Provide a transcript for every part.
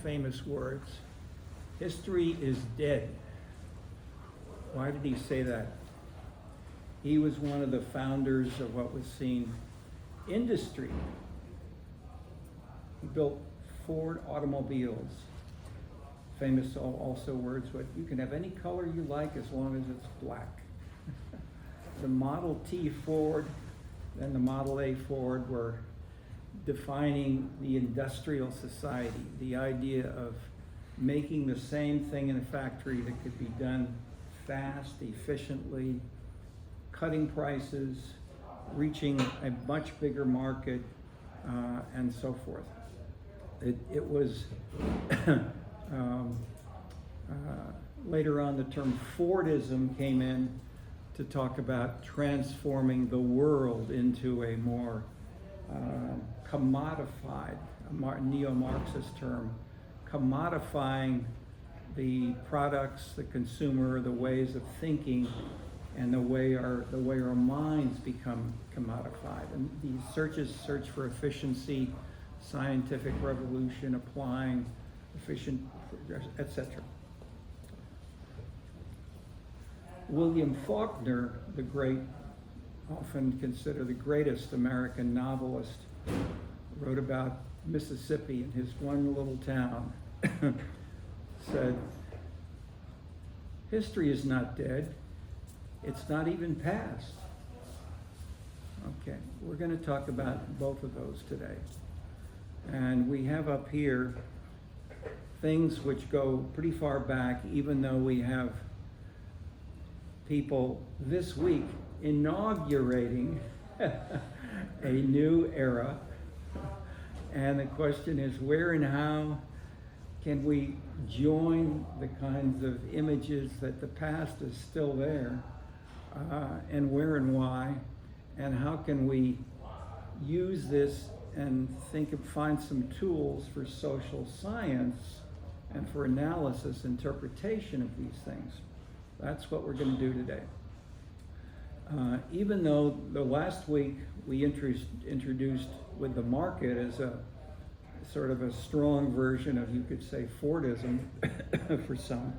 famous words. History is dead. Why did he say that? He was one of the founders of what was seen industry. He built Ford automobiles. Famous also words, but you can have any color you like as long as it's black. The Model T Ford and the Model A Ford were defining the industrial society, the idea of making the same thing in a factory that could be done fast, efficiently, cutting prices, reaching a much bigger market, and so forth. It was later on the term Fordism came in to talk about transforming the world into a more commodified, a neo-Marxist term, commodifying the products, the consumer, the ways of thinking, and the way our minds become commodified. And these search for efficiency, scientific revolution, applying efficient, etc. William Faulkner, the great, often considered the greatest American novelist, wrote about Mississippi in his one little town, said, history is not dead, it's not even past. Okay, we're going to talk about both of those today. And we have up here things which go pretty far back, even though we have people this week inaugurating a new era. And the question is, where and how can we join the kinds of images that the past is still there, and where and why, and how can we use this and find some tools for social science and for analysis, interpretation of these things. That's what we're going to do today. Even though the last week we introduced with the market as a sort of a strong version of, you could say, Fordism for some,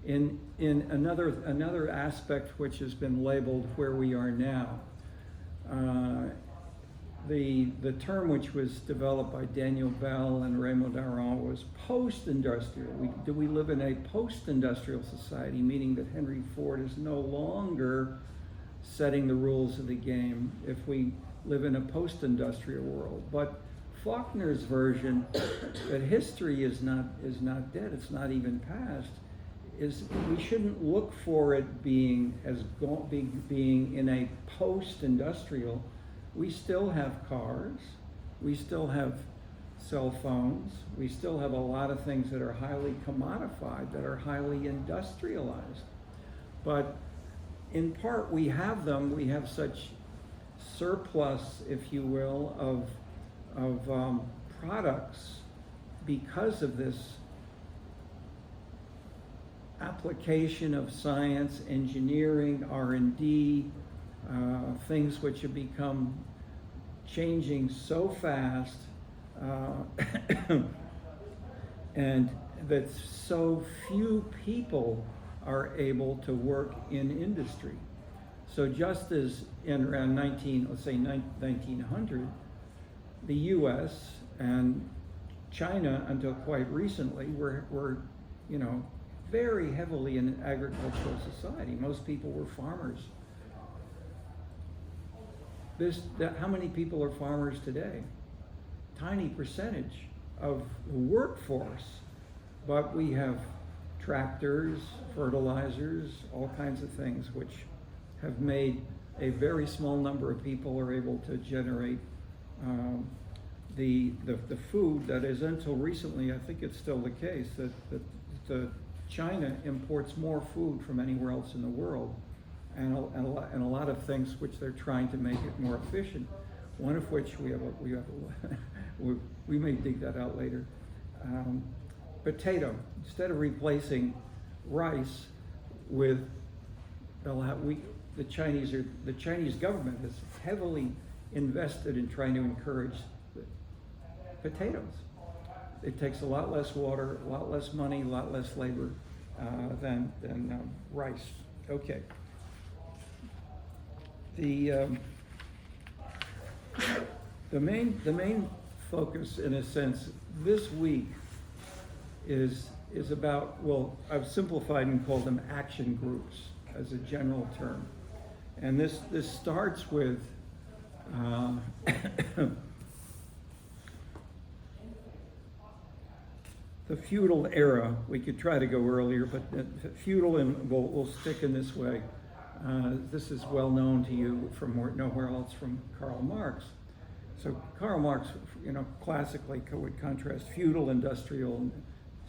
in another aspect which has been labeled where we are now. The term which was developed by Daniel Bell and Raymond Aron was post-industrial. Do we live in a post-industrial society, meaning that Henry Ford is no longer setting the rules of the game if we live in a post-industrial world? But Faulkner's version that history is not dead, it's not even past, is we shouldn't look for it being in a post-industrial. We still have cars, we still have cell phones, we still have a lot of things that are highly commodified, that are highly industrialized. But in part we have them, we have such surplus, if you will, of products because of this application of science, engineering, R&D, things which have become changing so fast, and that so few people are able to work in industry. So just as in around 1900, the US and China until quite recently were very heavily an agricultural society. Most people were farmers. How many people are farmers today? Tiny percentage of the workforce, but we have tractors, fertilizers, all kinds of things which have made a very small number of people are able to generate the food that is, until recently, I think it's still the case, that China imports more food from anywhere else in the world, and a lot of things which they're trying to make it more efficient. One of which we may dig that out later. Potato. Instead of replacing rice with, the Chinese government has heavily invested in trying to encourage potatoes. it takes a lot less water, a lot less money, a lot less labor than rice. Okay. The main focus, in a sense, this week is about, well, I've simplified and called them action groups as a general term. And this starts with the feudal era. We could try to go earlier, but feudal, and we'll stick in this way. This is well known to you from nowhere else, from Karl Marx. So Karl Marx, classically would contrast feudal, industrial,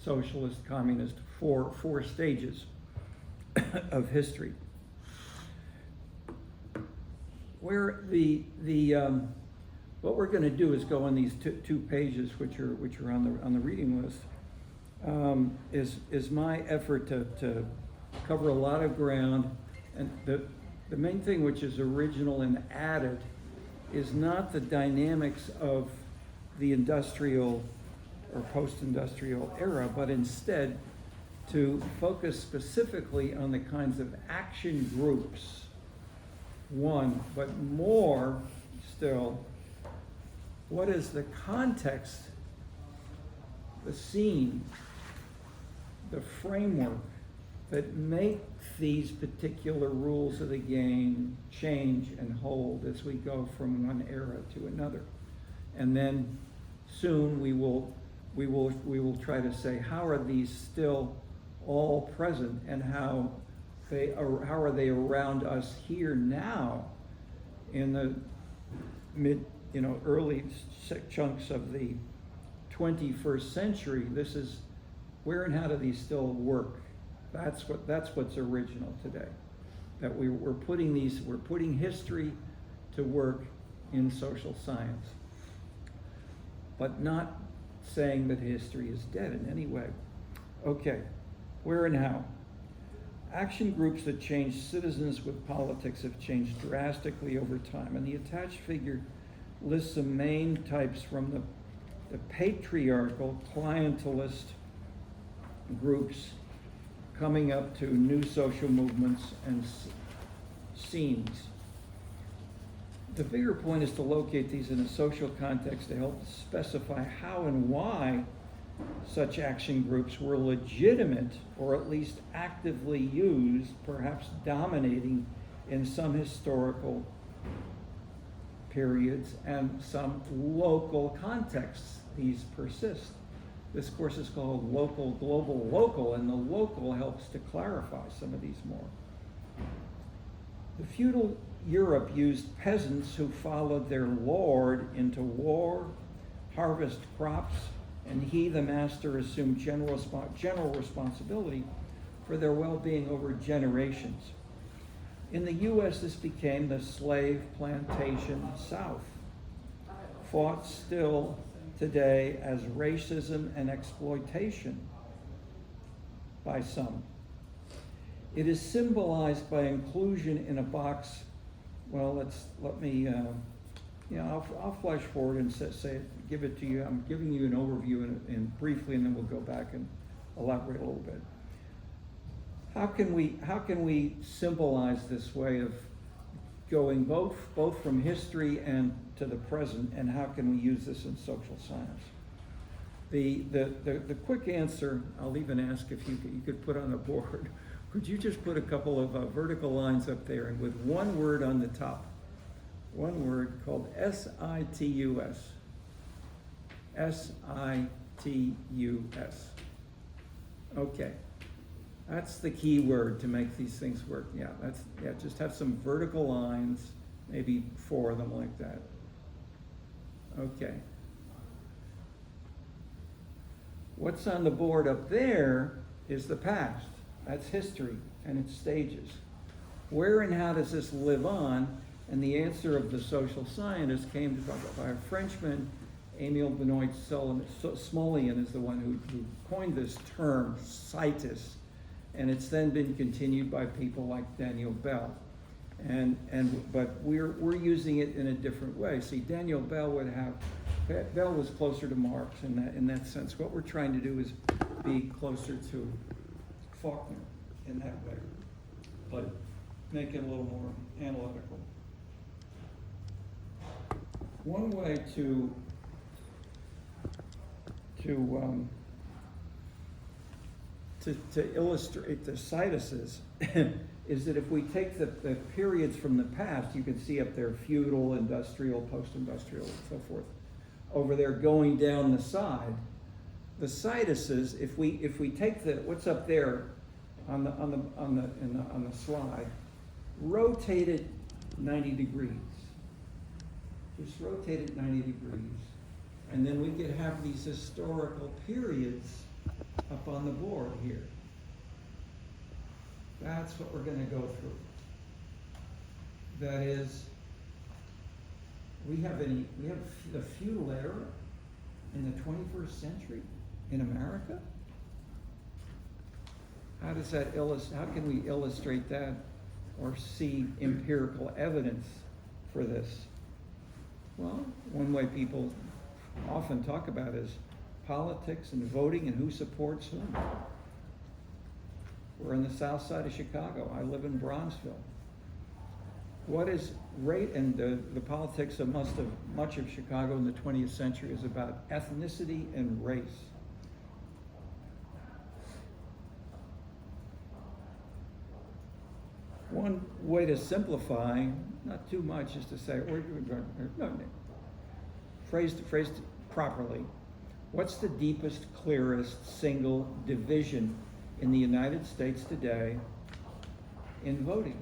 socialist, communist, four stages of history. Where what we're going to do is go on these two pages, which are on the reading list. Is my effort to cover a lot of ground, and the main thing which is original and added is not the dynamics of the industrial or post-industrial era, but instead to focus specifically on the kinds of action groups, one, but more still, what is the context, the scene, the framework that make these particular rules of the game change and hold as we go from one era to another. And then soon we will try to say, how are these still all present, and how are they around us here now in the early chunks of the 21st century. This is where and how do these still work? That's what's original today. That we're putting history to work in social science, but not saying that history is dead in any way. Okay, where and how? Action groups that change citizens with politics have changed drastically over time, and the attached figure lists some main types from the patriarchal, clientelist groups coming up to new social movements and scenes. The bigger point is to locate these in a social context to help specify how and why such action groups were legitimate, or at least actively used, perhaps dominating in some historical periods and some local contexts. These persist. This course is called Local, Global, Local, and the local helps to clarify some of these more. The feudal Europe used peasants who followed their lord into war, harvest crops, and he, the master, assumed general responsibility for their well-being over generations. In the U.S., this became the slave plantation South, fought still today as racism and exploitation by some. It is symbolized by inclusion in a box. Well, I'll flash forward and give it to you. I'm giving you an overview and briefly, and then we'll go back and elaborate a little bit. How can we symbolize this way of going both from history and to the present, and how can we use this in social science? The quick answer, I'll even ask if you could put on a board. Could you just put a couple of vertical lines up there, and with one word on the top, one word called situs. situs. Okay. That's the key word to make these things work. Just have some vertical lines, maybe 4 of them like that. Okay. What's on the board up there is the past. That's history and its stages. Where and how does this live on? And the answer of the social scientist came by a Frenchman, Émile Benoit Smollien is the one who coined this term, situs. And it's then been continued by people like Daniel Bell. But we're using it in a different way. See, Daniel Bell would have Bell was closer to Marx in that sense. What we're trying to do is be closer to Faulkner in that way, but make it a little more analytical. One way to illustrate the situses is that if we take the periods from the past, you can see up there feudal, industrial, post-industrial, and so forth. Over there, going down the side, the situses. If we take what's up there on the slide, rotate it 90 degrees. Just rotate it 90 degrees, and then we could have these historical periods up on the board here. That's what we're going to go through. That is, we have the feudal era in the 21st century in America. How does that how can we illustrate that or see empirical evidence for this? Well, one way people often talk about is politics and voting and who supports whom. We're in the south side of Chicago. I live in Bronzeville. What is rate and the politics of much of Chicago in the 20th century is about ethnicity and race. One way to simplify, not too much, is to say, phrased properly, what's the deepest, clearest single division in the United States today in voting?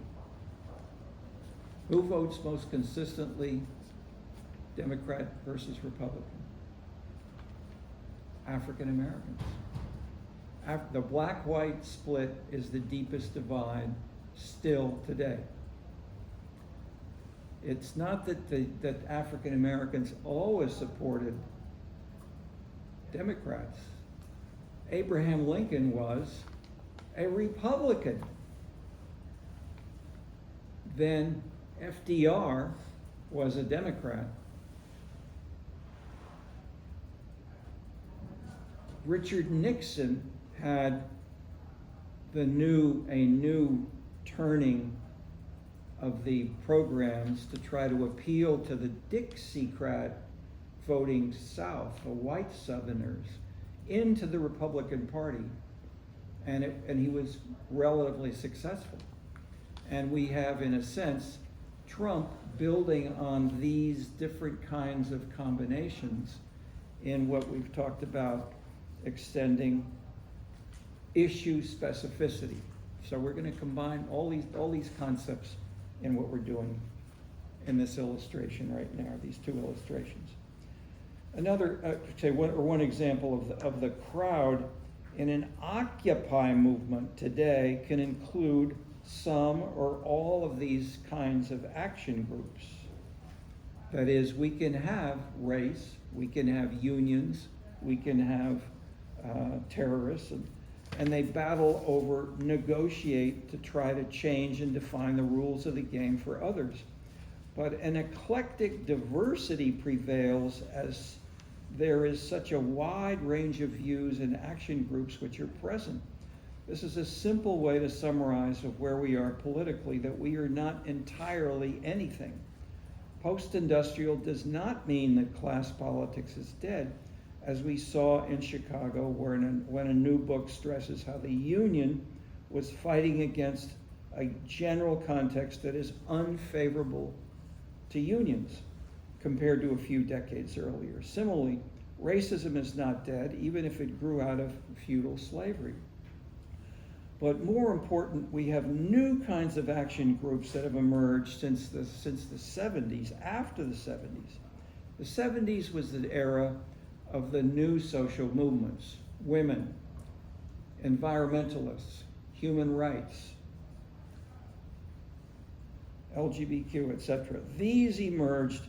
Who votes most consistently, Democrat versus Republican? African Americans. The black-white split is the deepest divide still today. It's not that African Americans always supported Democrats. Abraham Lincoln was a Republican. Then FDR was a Democrat. Richard Nixon had a new turning of the programs to try to appeal to the Dixiecrat voting South, the white Southerners, into the Republican Party, and he was relatively successful. And we have, in a sense, Trump building on these different kinds of combinations in what we've talked about, extending issue specificity. So we're going to combine all these concepts in what we're doing in this illustration right now, these two illustrations. Another, one example of the crowd in an Occupy movement today can include some or all of these kinds of action groups. That is, we can have race, we can have unions, we can have terrorists, and they battle over, negotiate to try to change and define the rules of the game for others. But an eclectic diversity prevails as there is such a wide range of views and action groups which are present. This is a simple way to summarize of where we are politically, that we are not entirely anything. Post-industrial does not mean that class politics is dead, as we saw in Chicago, when a new book stresses how the union was fighting against a general context that is unfavorable to unions compared to a few decades earlier. Similarly, racism is not dead, even if it grew out of feudal slavery. But more important, we have new kinds of action groups that have emerged since the 70s, after the 70s. The 70s was the era of the new social movements: women, environmentalists, human rights, LGBTQ, etc. These emerged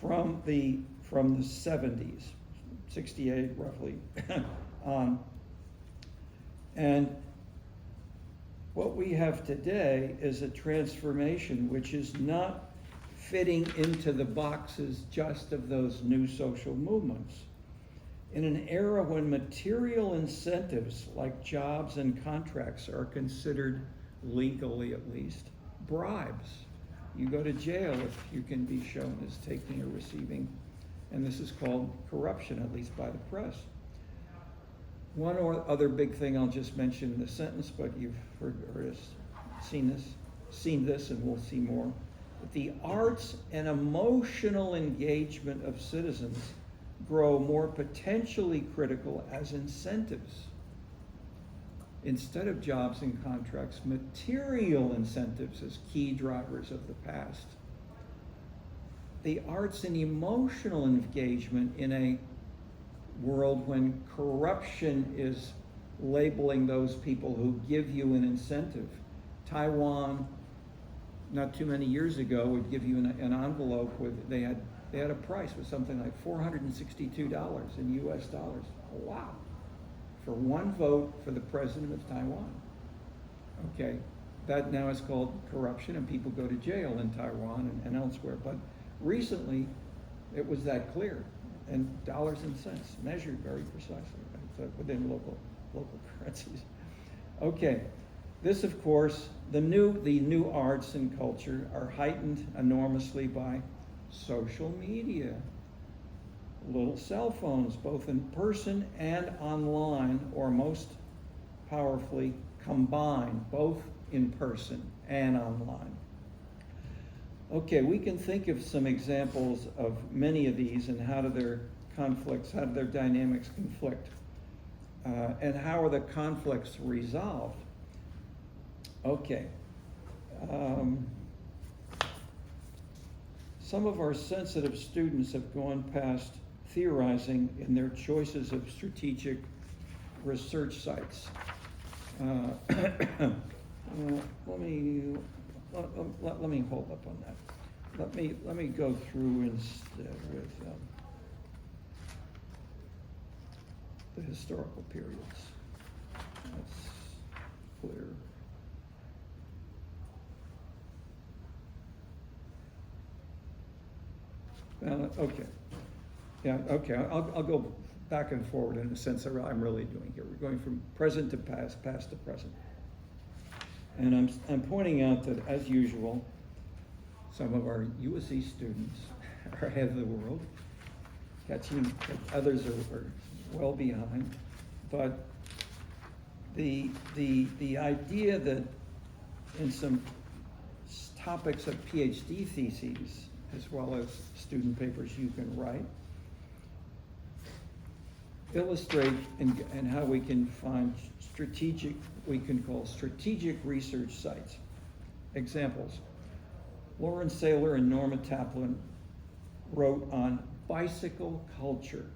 from the 70s, 68 roughly, on. And what we have today is a transformation which is not fitting into the boxes just of those new social movements. In an era when material incentives like jobs and contracts are considered, legally at least, bribes. You go to jail if you can be shown as taking or receiving, and this is called corruption, at least by the press. One or other big thing I'll just mention in the sentence, but you've heard seen this, and we'll see more. The arts and emotional engagement of citizens grow more potentially critical as incentives. Instead of jobs and contracts, material incentives as key drivers of the past. The arts and emotional engagement in a world when corruption is labeling those people who give you an incentive. Taiwan, not too many years ago, would give you an envelope with, they had a price with something like $462 in US dollars. Oh, wow. For one vote for the president of Taiwan. Okay, that now is called corruption, and people go to jail in Taiwan and elsewhere. But recently, it was that clear, and dollars and cents measured very precisely, right? So within local currencies. Okay, this, of course, the new arts and culture are heightened enormously by social media, little cell phones, both in person and online, or most powerfully combined, both in person and online. Okay, we can think of some examples of many of these and how do their dynamics conflict, and how are the conflicts resolved. Okay. Some of our sensitive students have gone past theorizing in their choices of strategic research sites. Let me hold up on that. Let me go through instead with the historical periods. That's clear. Okay. Yeah, okay. I'll go back and forward in the sense that I'm really doing here. We're going from present to past, past to present. And I'm pointing out that, as usual, some of our USC students are ahead of the world, others are well behind. But the idea that in some topics of PhD theses, as well as student papers you can write, illustrate and how we can find we can call strategic research sites. Examples: Lauren Saylor and Norma Taplin wrote on bicycle culture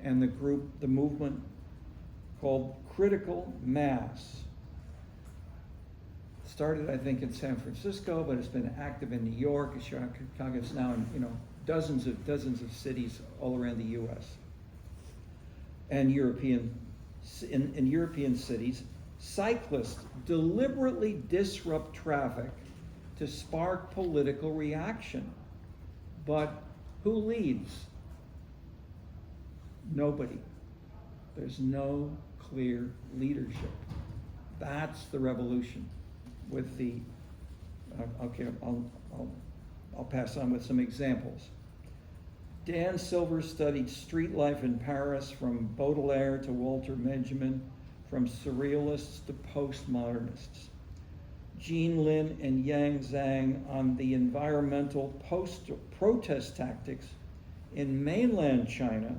and the movement called critical mass. Started, I think, in San Francisco, but it's been active in New York, Chicago. It's now in dozens of cities all around the U.S. and in European cities. Cyclists deliberately disrupt traffic to spark political reaction. But who leads? Nobody. There's no clear leadership. That's the revolution. With the, okay, I'll pass on with some examples. Dan Silver studied street life in Paris, from Baudelaire to Walter Benjamin, from surrealists to postmodernists. Jean Lin and Yang Zhang on the environmental protest tactics in mainland China,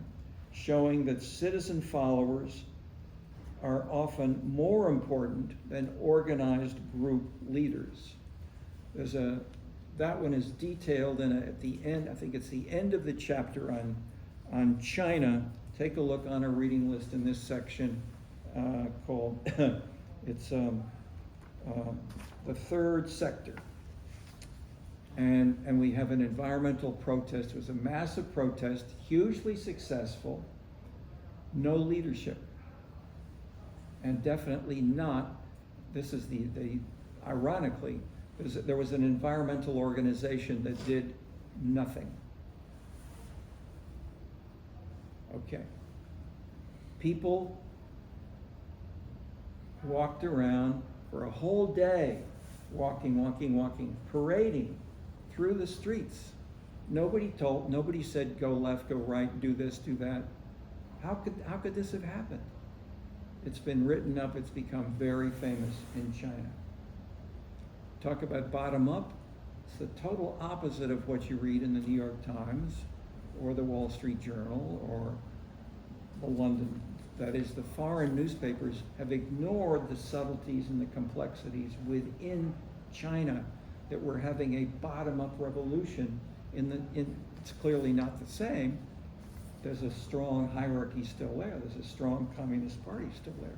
showing that citizen followers are often more important than organized group leaders. That one is detailed at the end. I think it's the end of the chapter on China. Take a look on our reading list in this section called it's the third sector. And we have an environmental protest. It was a massive protest, hugely successful, no leadership. And definitely not, this is ironically, There was an environmental organization that did nothing. Okay. People walked around for a whole day, walking, parading through the streets. Nobody said go left, go right, do this, do that. How could this have happened? It's been written up, it's become very famous in China. Talk about bottom up, it's the total opposite of what you read in the New York Times or the Wall Street Journal or the London. That is, the foreign newspapers have ignored the subtleties and the complexities within China, that we're having a bottom-up revolution. It's clearly not the same. There's a strong hierarchy still there. There's a strong Communist Party still there.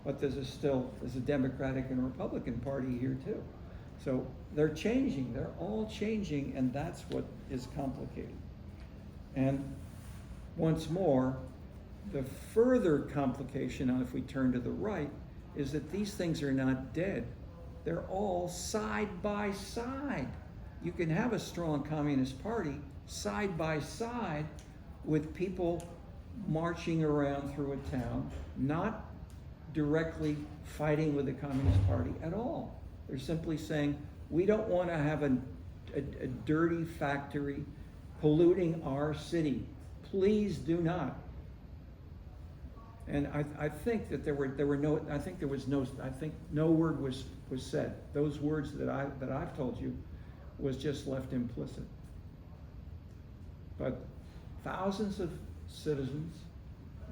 But there's a Democratic and Republican Party here too. So they're changing. They're all changing, and that's what is complicated. And once more, the further complication, if we turn to the right, is that these things are not dead. They're all side by side. You can have a strong Communist Party side by side with people marching around through a town, not directly fighting with the Communist Party at all. They're simply saying, we don't want to have a dirty factory polluting our city. Please do not. And I think that no word was said. Those words that I've told you was just left implicit. But thousands of citizens,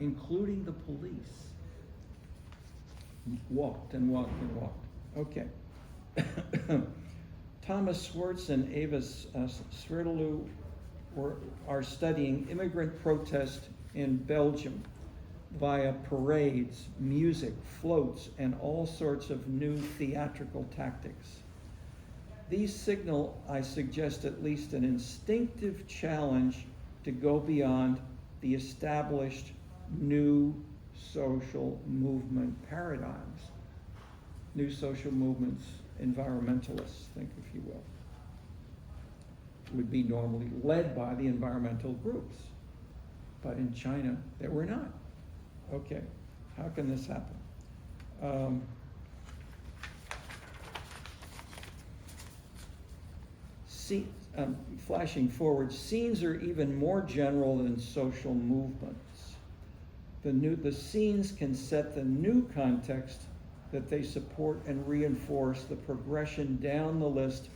including the police, walked and walked and walked. Okay. Thomas Swartz and Ava Sverdlou are studying immigrant protest in Belgium via parades, music, floats, and all sorts of new theatrical tactics. These signal, I suggest, at least an instinctive challenge to go beyond the established new social movement paradigms. New social movements, environmentalists, think if you will, would be normally led by the environmental groups. But in China, they were not. Okay, how can this happen? Flashing forward, scenes are even more general than social movements. The scenes can set the new context that they support and reinforce the progression down the list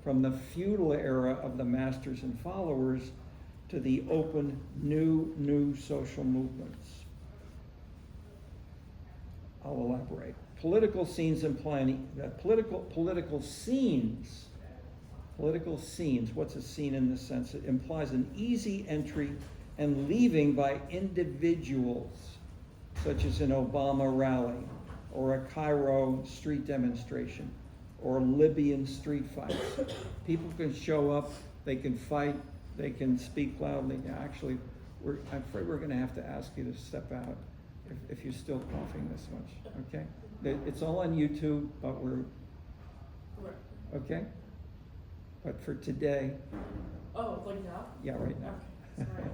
from the feudal era of the masters and followers to the open new social movements. I'll elaborate. Political scenes implying political scenes. What's a scene in this sense? It implies an easy entry and leaving by individuals, such as an Obama rally, or a Cairo street demonstration, or Libyan street fights. People can show up, they can fight, they can speak loudly. Actually, I'm afraid we're going to have to ask you to step out if you're still coughing this much, okay? It's all on YouTube, but okay? But for today. Oh, like now? Yeah, right now. Okay, sorry.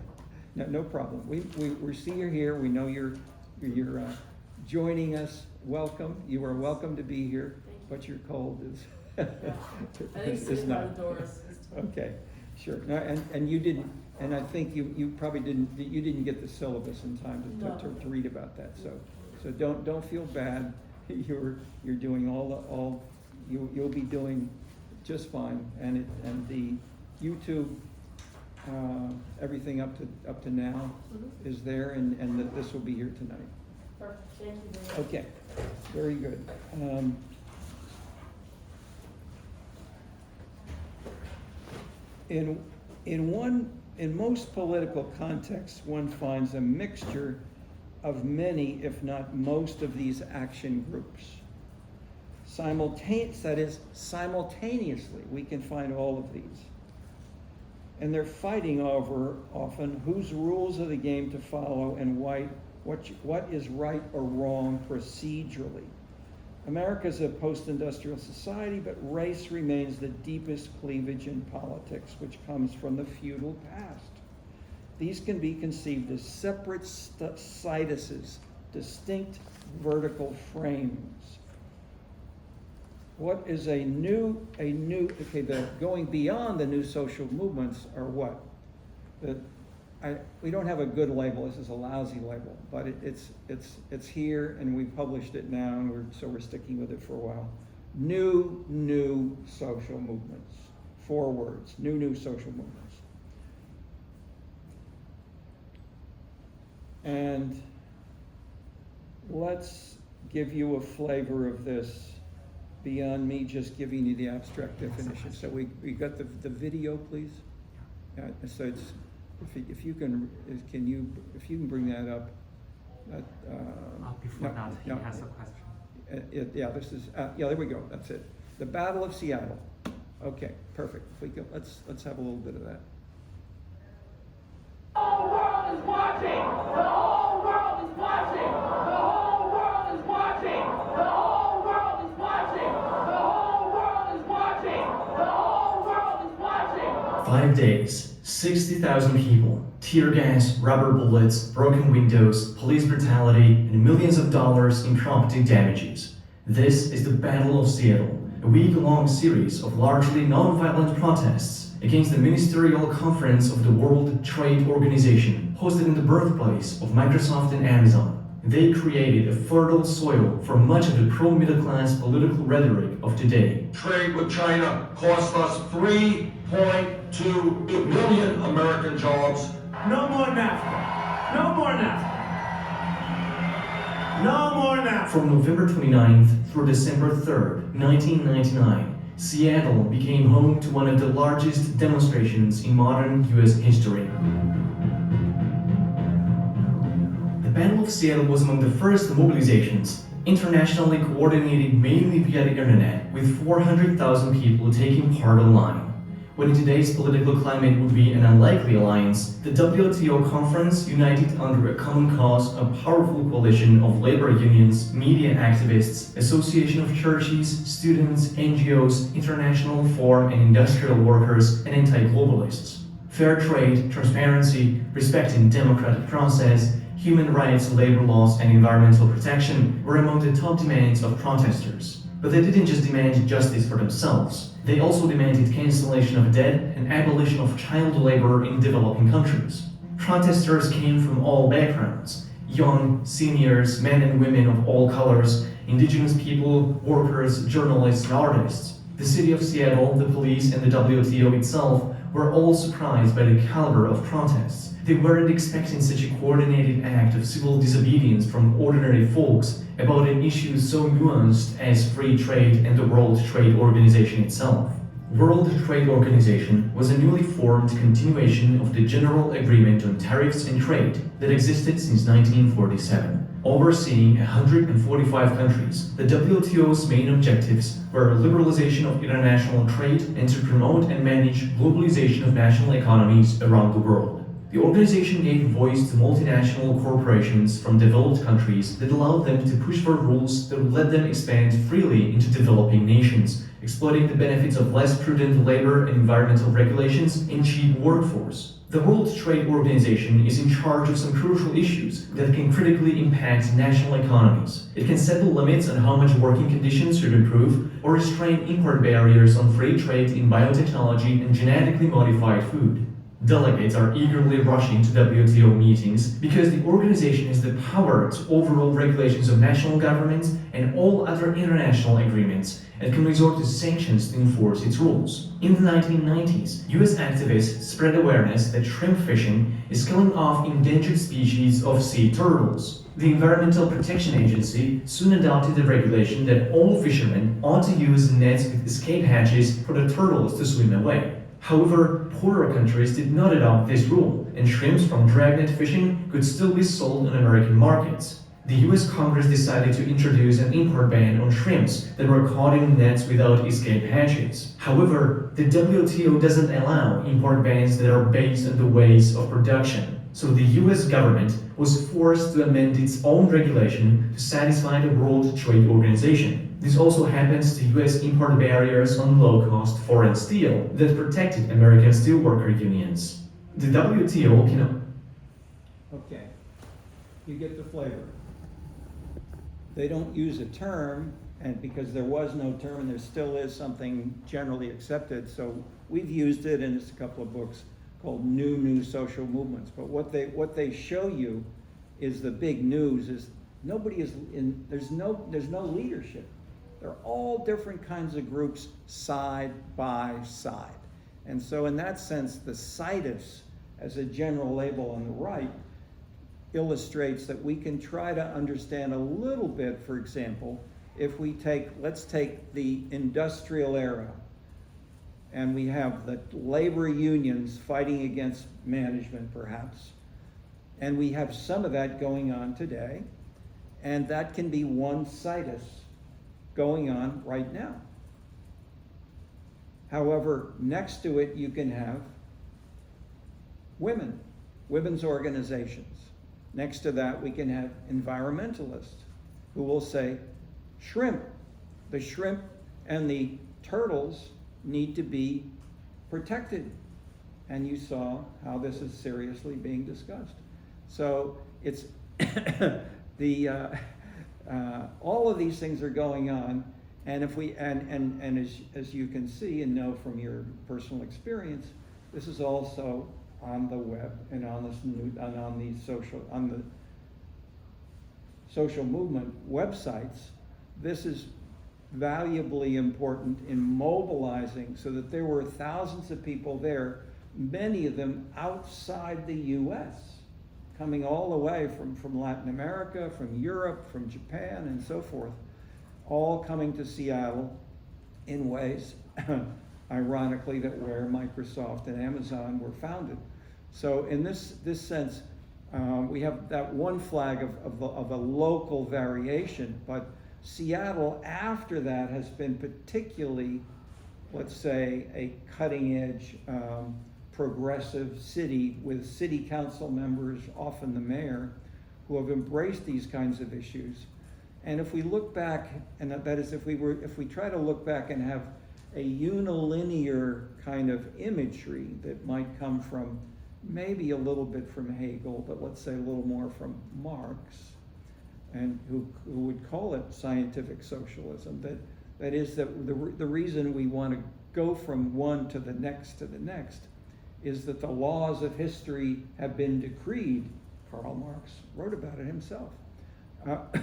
No problem. We see you're here. We know you're joining us. Welcome. You are welcome to be here. But your cold is. Yeah. I think sitting by the doors. Okay, sure. No, and you didn't. And I think you probably didn't. You didn't get the syllabus in time to read about that. So don't feel bad. You're doing you'll be doing just fine. And the YouTube. Everything up to now is there, and that this will be here tonight. Perfect. Thank you very much. Okay, very good. In most political contexts, one finds a mixture of many, if not most, of these action groups. Simultaneously, we can find all of these. And they're fighting over, often, whose rules of the game to follow and what is right or wrong procedurally. America's a post-industrial society, but race remains the deepest cleavage in politics, which comes from the feudal past. These can be conceived as separate situses, distinct vertical frames. What is going beyond the new social movements are what? We don't have a good label. This is a lousy label, but it's here, and we published it now, and we're sticking with it for a while. New social movements. 4 words. New social movements. And let's give you a flavor of this beyond me just giving you the abstract definition. So we got the video, please. So it's. If you can bring that up. Before that, he has a question. There we go. That's it. The Battle of Seattle. Okay, perfect. If we go, let's have a little bit of that. The whole world is watching. The whole world is watching. The whole world is watching. The whole world is watching. The whole world is watching. The whole world is watching. 5 days, 60,000 people, tear gas, rubber bullets, broken windows, police brutality, and millions of dollars in property damages. This is the Battle of Seattle, a week-long series of largely non-violent protests against the Ministerial Conference of the World Trade Organization, hosted in the birthplace of Microsoft and Amazon. They created a fertile soil for much of the pro-middle-class political rhetoric of today. Trade with China cost us 3.2 million American jobs. No more NAFTA. No more NAFTA. No more NAFTA. From November 29th through December 3rd, 1999, Seattle became home to one of the largest demonstrations in modern US history. The Battle of Seattle was among the first mobilizations, internationally coordinated mainly via the internet, with 400,000 people taking part online. What in today's political climate would be an unlikely alliance, the WTO conference united under a common cause a powerful coalition of labor unions, media activists, association of churches, students, NGOs, international farm and industrial workers, and anti-globalists. Fair trade, transparency, respecting democratic process, human rights, labor laws, and environmental protection were among the top demands of protesters. But they didn't just demand justice for themselves. They also demanded cancellation of debt and abolition of child labor in developing countries. Protesters came from all backgrounds: young, seniors, men and women of all colors, indigenous people, workers, journalists, and artists. The city of Seattle, the police, and the WTO itself were all surprised by the caliber of protests. They weren't expecting such a coordinated act of civil disobedience from ordinary folks about an issue so nuanced as free trade and the World Trade Organization itself. World Trade Organization was a newly formed continuation of the General Agreement on Tariffs and Trade that existed since 1947. Overseeing 145 countries, the WTO's main objectives were liberalization of international trade and to promote and manage globalization of national economies around the world. The organization gave voice to multinational corporations from developed countries that allowed them to push for rules that would let them expand freely into developing nations, exploiting the benefits of less prudent labor and environmental regulations and cheap workforce. The World Trade Organization is in charge of some crucial issues that can critically impact national economies. It can set the limits on how much working conditions should improve or restrain import barriers on free trade in biotechnology and genetically modified food. Delegates are eagerly rushing to WTO meetings because the organization has the power to overrule regulations of national governments and all other international agreements and can resort to sanctions to enforce its rules. In the 1990s, US activists spread awareness that shrimp fishing is killing off endangered species of sea turtles. The Environmental Protection Agency soon adopted the regulation that all fishermen ought to use nets with escape hatches for the turtles to swim away. However, poorer countries did not adopt this rule, and shrimps from dragnet fishing could still be sold on American markets. The US Congress decided to introduce an import ban on shrimps that were caught in nets without escape hatches. However, the WTO doesn't allow import bans that are based on the ways of production. So the US government was forced to amend its own regulation to satisfy the World Trade Organization. This also happens to US import barriers on low-cost foreign steel that protected American steelworker unions. The WTO can... Okay, you get the flavor. They don't use a term, and because there was no term and there still is something generally accepted, so we've used it in a couple of books called new social movements. But what they show you is the big news is nobody is in, there's no leadership. They're all different kinds of groups side by side. And so in that sense, the situs as a general label on the right illustrates that we can try to understand a little bit, for example, if we let's take the industrial era, and we have the labor unions fighting against management perhaps, and we have some of that going on today, and that can be one situs going on right now. However, next to it you can have women's organizations. Next to that we can have environmentalists who will say the shrimp and the turtles need to be protected. And you saw how this is seriously being discussed. So it's all of these things are going on, and if we as you can see and know from your personal experience, this is also on the web and on the social movement websites. This is valuably important in mobilizing, so that there were thousands of people there, many of them outside the US, coming all the way from Latin America, from Europe, from Japan, and so forth, all coming to Seattle in ways, ironically, that where Microsoft and Amazon were founded. So in this sense, we have that one flag of a local variation, but Seattle after that has been particularly, let's say, a cutting edge, progressive city with city council members, often the mayor, who have embraced these kinds of issues. And if we look back, and that is if we try to look back and have a unilinear kind of imagery that might come from maybe a little bit from Hegel, but let's say a little more from Marx, and who would call it scientific socialism, that is that the reason we want to go from one to the next is that the laws of history have been decreed. Karl Marx wrote about it himself. Let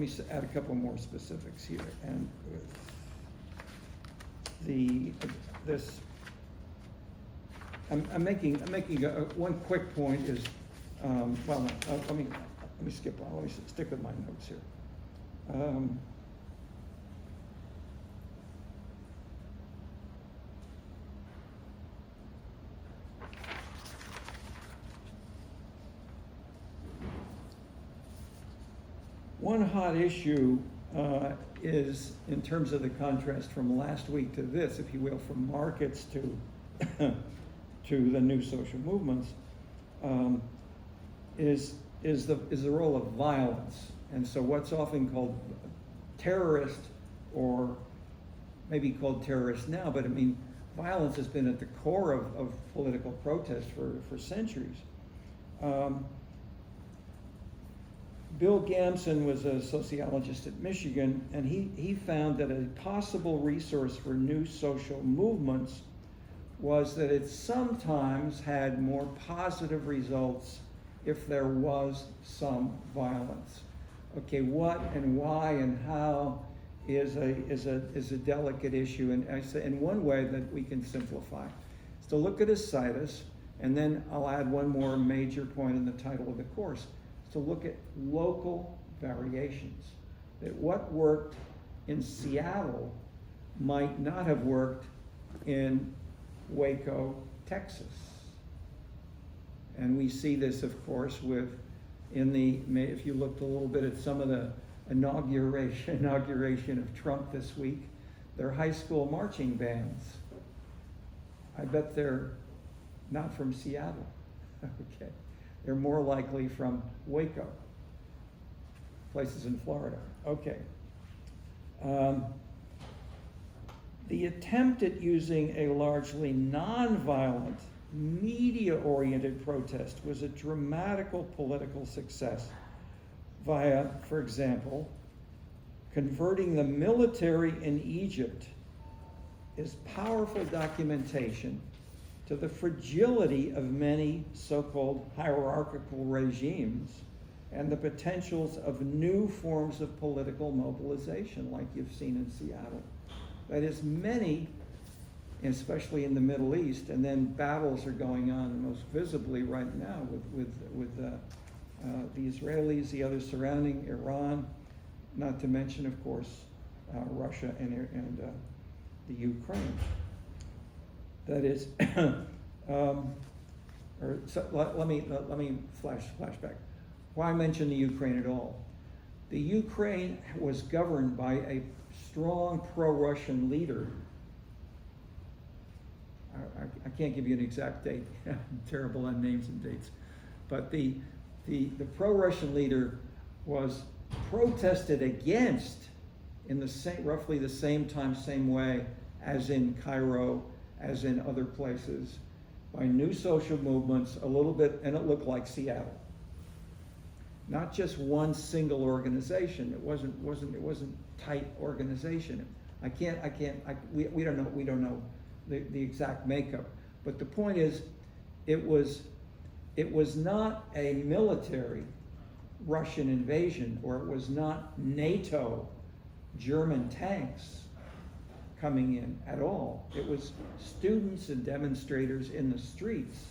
me add a couple more specifics here. And I'm making one quick point is, let me skip on. Let me stick with my notes here. One hot issue is, in terms of the contrast from last week to this, if you will, from markets to the new social movements, is the role of violence. And so what's often called terrorist, or maybe called terrorist now, but I mean, violence has been at the core of political protest for centuries. Bill Gamson was a sociologist at Michigan, and he found that a possible resource for new social movements was that it sometimes had more positive results if there was some violence. Okay, what and why and how is a delicate issue, and I say in one way that we can simplify is to look at a situs, and then I'll add one more major point in the title of the course, to look at local variations. That what worked in Seattle might not have worked in Waco, Texas. And we see this, of course, with if you looked a little bit at some of the inauguration of Trump this week, they're high school marching bands. I bet they're not from Seattle. Okay. They're more likely from Waco, places in Florida. Okay. The attempt at using a largely nonviolent, media-oriented protest was a dramatical political success via, for example, converting the military in Egypt is powerful documentation to the fragility of many so-called hierarchical regimes and the potentials of new forms of political mobilization like you've seen in Seattle. That is, many, especially in the Middle East, and then battles are going on most visibly right now with the Israelis, the others surrounding Iran, not to mention, of course, Russia and the Ukraine. That is, let me flashback. Why mention the Ukraine at all? The Ukraine was governed by a strong pro-Russian leader. I can't give you an exact date. I'm terrible on names and dates. But the pro-Russian leader was protested against in roughly the same time, same way as in Cairo, as in other places, by new social movements, a little bit, and it looked like Seattle. Not just one single organization. It wasn't tight organization. We don't know the exact makeup. But the point is, it was not a military Russian invasion, or it was not NATO German tanks coming in at all. It was students and demonstrators in the streets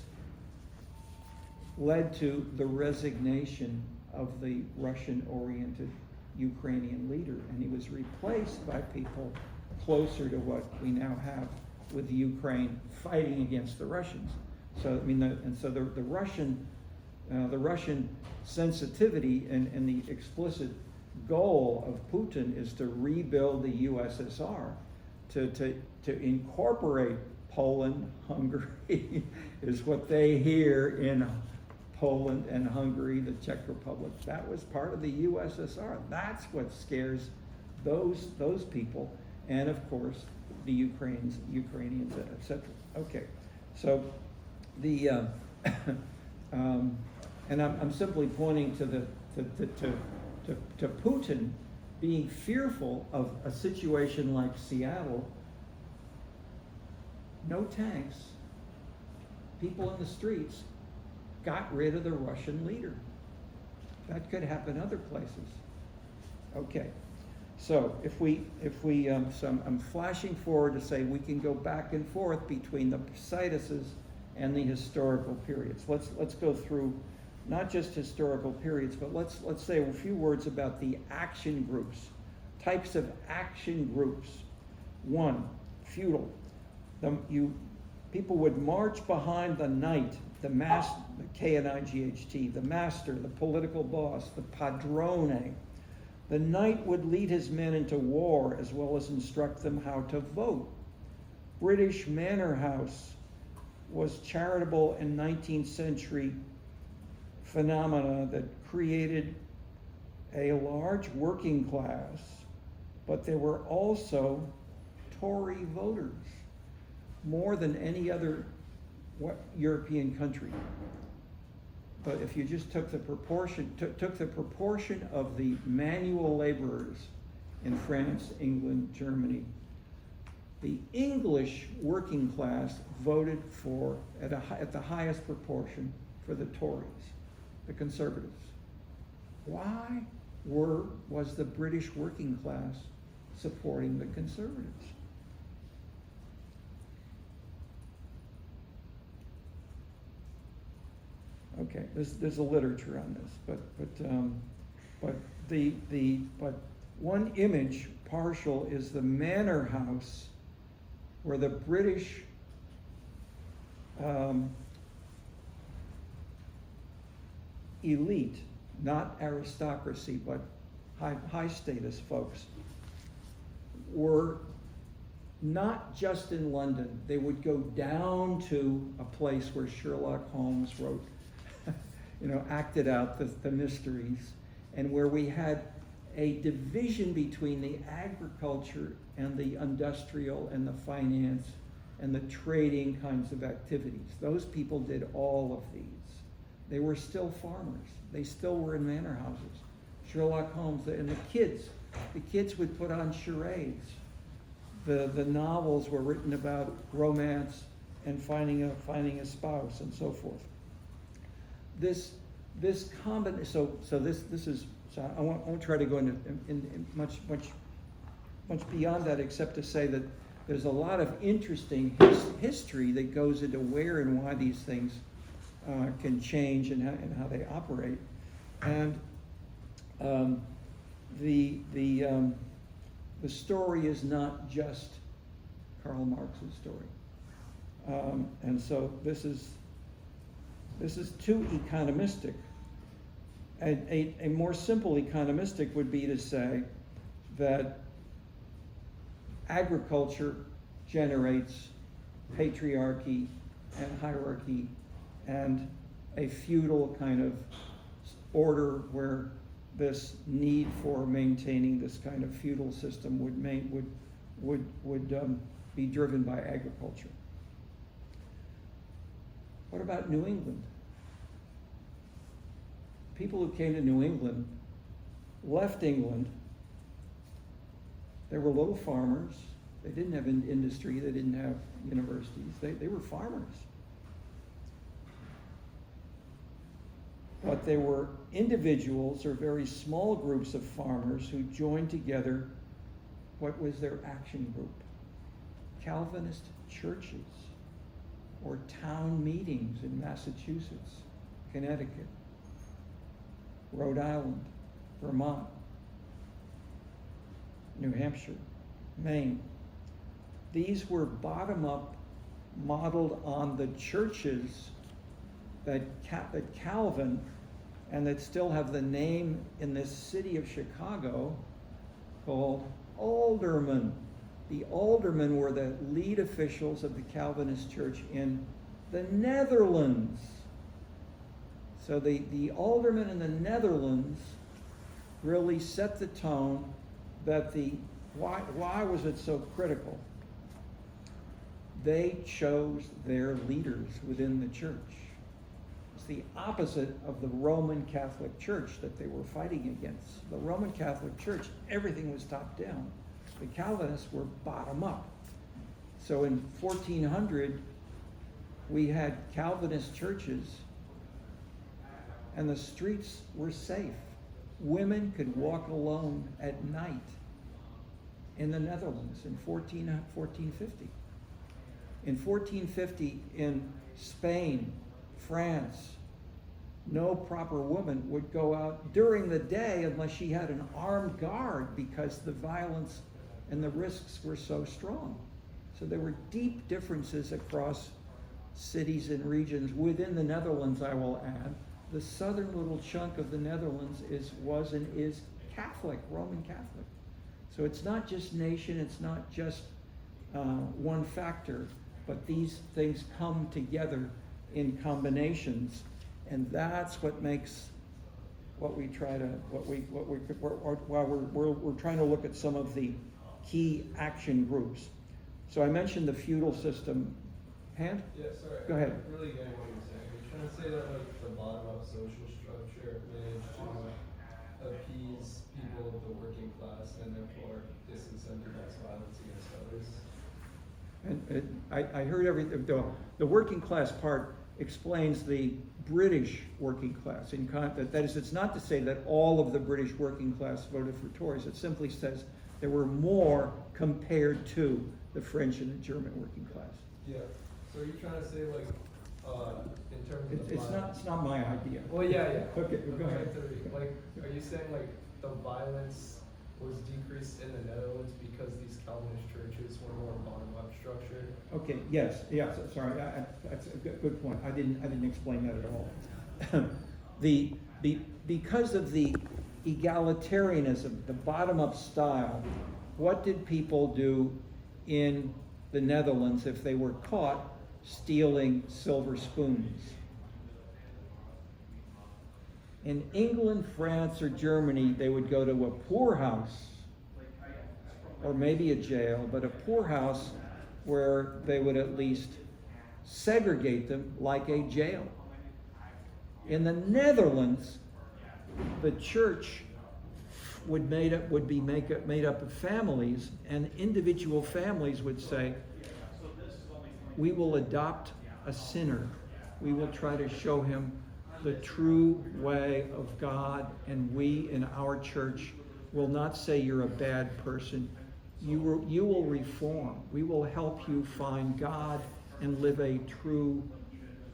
led to the resignation of the Russian-oriented Ukrainian leader, and he was replaced by people closer to what we now have with the Ukraine fighting against the Russians. So I mean, the Russian sensitivity and the explicit goal of Putin is to rebuild the USSR, to incorporate Poland, Hungary is what they hear in Poland and Hungary, the Czech Republic. That was part of the USSR. That's what scares those people, and of course the Ukrainians, etc. Okay, so the and I'm simply pointing to Putin being fearful of a situation like Seattle. No tanks, people in the streets, got rid of the Russian leader. That could happen other places. Okay, so I'm flashing forward to say we can go back and forth between the situses and the historical periods. Let's go through not just historical periods, but let's say a few words about the action groups, types of action groups. One, feudal. People would march behind the knight, the K-N-I-G-H-T, the master, the political boss, the padrone. The knight would lead his men into war as well as instruct them how to vote. British manor house was charitable in 19th century phenomena that created a large working class, but there were also Tory voters, more than any other European country. But if you just took the proportion of the manual laborers in France, England, Germany, the English working class voted for, at the highest proportion, for the Tories, the Conservatives. Why was the British working class supporting the Conservatives? Okay, there's a literature on this, but one image, partial, is the manor house where the British elite not aristocracy, but high status folks, were not just in London. They would go down to a place where Sherlock Holmes wrote, acted out the mysteries, and where we had a division between the agriculture and the industrial and the finance and the trading kinds of activities. Those people did all of these. They were still farmers. They still were in manor houses. Sherlock Holmes and the kids would put on charades. The novels were written about romance and finding a spouse and so forth. This combination. So I won't try to go into much beyond that, except to say that there's a lot of interesting history that goes into where and why these things can change and how they operate. And the story is not just Karl Marx's story. And so this is too economistic. A more simple economistic would be to say that agriculture generates patriarchy and hierarchy and a feudal kind of order where this need for maintaining this kind of feudal system would be driven by agriculture. What about New England? People who came to New England left England. They were little farmers. They didn't have industry. They didn't have universities. They were farmers. But they were individuals or very small groups of farmers who joined together. What was their action group? Calvinist churches or town meetings in Massachusetts, Connecticut, Rhode Island, Vermont, New Hampshire, Maine. These were bottom-up, modeled on the churches that Calvin, and that still have the name in this city of Chicago called aldermen. The aldermen were the lead officials of the Calvinist church in the Netherlands. So the aldermen in the Netherlands really set the tone that why was it so critical? They chose their leaders within the church. It's the opposite of the Roman Catholic Church that they were fighting against. The Roman Catholic Church, everything was top down. The Calvinists were bottom up. So in 1400, we had Calvinist churches and the streets were safe. Women could walk alone at night in the Netherlands in 1450. In 1450 in Spain, France, no proper woman would go out during the day unless she had an armed guard because the violence and the risks were so strong. So there were deep differences across cities and regions within the Netherlands, I will add. The southern little chunk of the Netherlands was and is Catholic, Roman Catholic. So it's not just nation, it's not just one factor, but these things come together in combinations, and that's what makes what we try to while we're trying to look at some of the key action groups. So I mentioned the feudal system. Hand? Yeah, sorry. Go ahead. I'm really getting what you're saying. You're trying to say that like the bottom-up social structure managed to appease people of the working class and therefore disincentivize violence against others. And I heard everything. The working class part explains the British working class. That is, it's not to say that all of the British working class voted for Tories. It simply says there were more compared to the French and the German working class. Yeah. So are you trying to say like, in terms of the It's not my idea. Well, yeah. Okay, go ahead. Like, are you saying like the violence was decreased in the Netherlands because these Calvinist churches were more bottom-up structured? Okay. Yes. Sorry. That's a good point. I didn't explain that at all. because of the egalitarianism, the bottom-up style, what did people do in the Netherlands if they were caught stealing silver spoons? In England, France, or Germany, they would go to a poorhouse, or maybe a jail, but a poorhouse where they would at least segregate them like a jail. In the Netherlands, the church would be made up of families, and individual families would say, we will adopt a sinner. We will try to show him the true way of God, and we in our church will not say you're a bad person. You will reform. We will help you find God and live a true,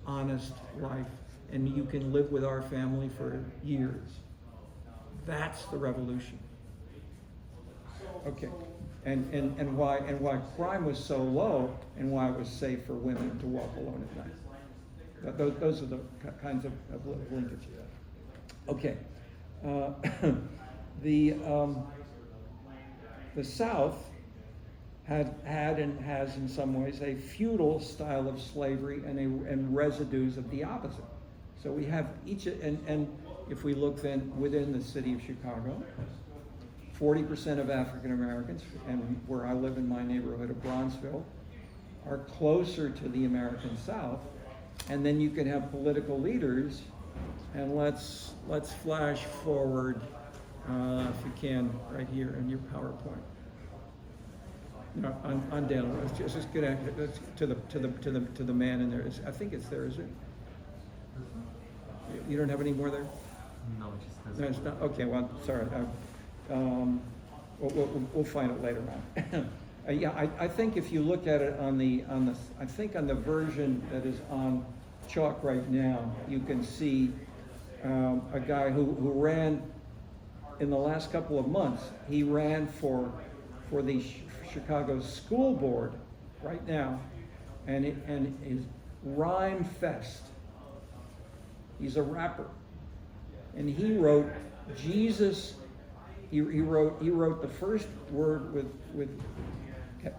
honest life. And you can live with our family for years. That's the revolution. Okay. And why crime was so low, and why it was safe for women to walk alone at night. Those are the kinds of linkages. Okay. The South had and has in some ways a feudal style of slavery and residues of the opposite. So we have each, and if we look then within the city of Chicago, 40% of African Americans, and where I live in my neighborhood of Bronzeville, are closer to the American South. And then you can have political leaders, and let's flash forward, if you can, right here in your PowerPoint. No, on Daley. Let's just get to the man in there. I think it's there, is it? You don't have any more there? No, it just doesn't. No, it's not. Okay, well, sorry. We'll find it later on. Yeah, I think if you look at it on the version that is on chalk right now, you can see a guy who ran in the last couple of months. He ran for the Chicago School Board right now, and is Rhyme Fest. He's a rapper, and he wrote Jesus. He wrote the first word with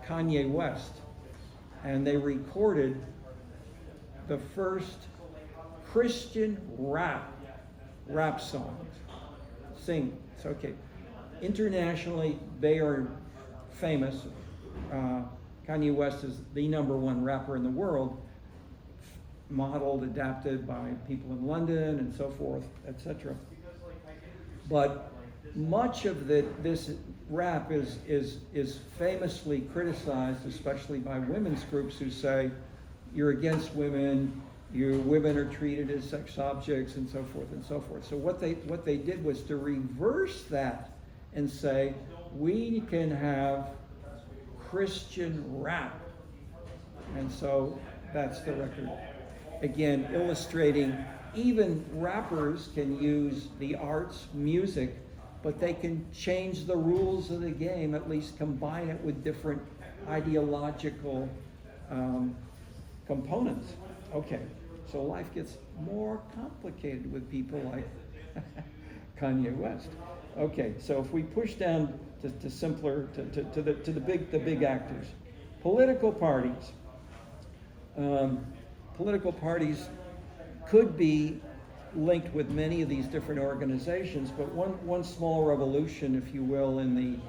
Kanye West, and they recorded the first Christian rap songs. Sing. It's okay. Internationally, they are famous. Kanye West is the #1 rapper in the world, modeled, adapted by people in London and so forth, etc. But much of this rap is famously criticized, especially by women's groups who say you're against women, women are treated as sex objects, and so forth and so forth. So what they did was to reverse that and say we can have Christian rap, and so that's the record. Again, illustrating even rappers can use the arts, music, but they can change the rules of the game, at least combine it with different ideological components. Okay, so life gets more complicated with people like Kanye West. Okay, so if we push down to simpler, to the big actors, political parties. Political parties could be linked with many of these different organizations, but one small revolution, if you will, the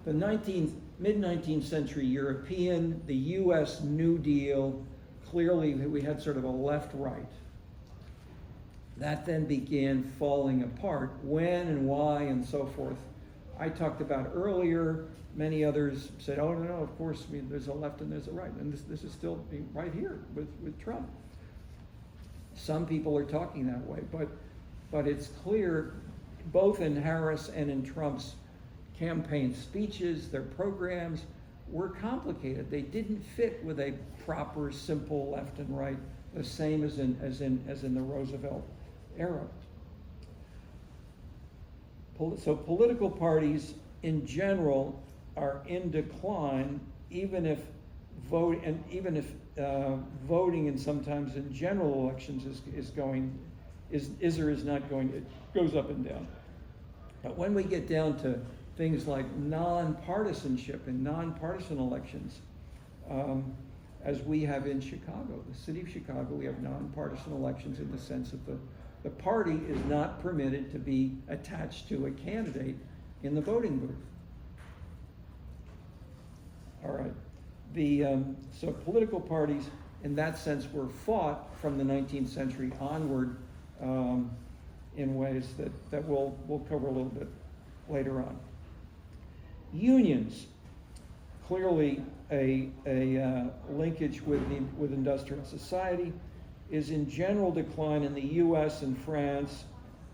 mid-19th century European, the U.S. New Deal, clearly we had sort of a left-right. That then began falling apart. When and why and so forth, I talked about earlier. Many others said, oh, no, of course, I mean, there's a left and there's a right. And this is still right here with Trump. Some people are talking that way, but it's clear, both in Harris and in Trump's campaign speeches, their programs were complicated. They didn't fit with a proper, simple left and right, the same as in the Roosevelt era. So political parties in general are in decline, even if vote, and even if voting and sometimes in general elections is or is not going, it goes up and down. But when we get down to things like nonpartisanship and nonpartisan elections, as we have in Chicago, the city of Chicago, we have nonpartisan elections in the sense that the party is not permitted to be attached to a candidate in the voting booth. All right. So political parties, in that sense, were fought from the 19th century onward in ways that we'll cover a little bit later on. Unions, clearly a linkage with industrial society, is in general decline in the US and France,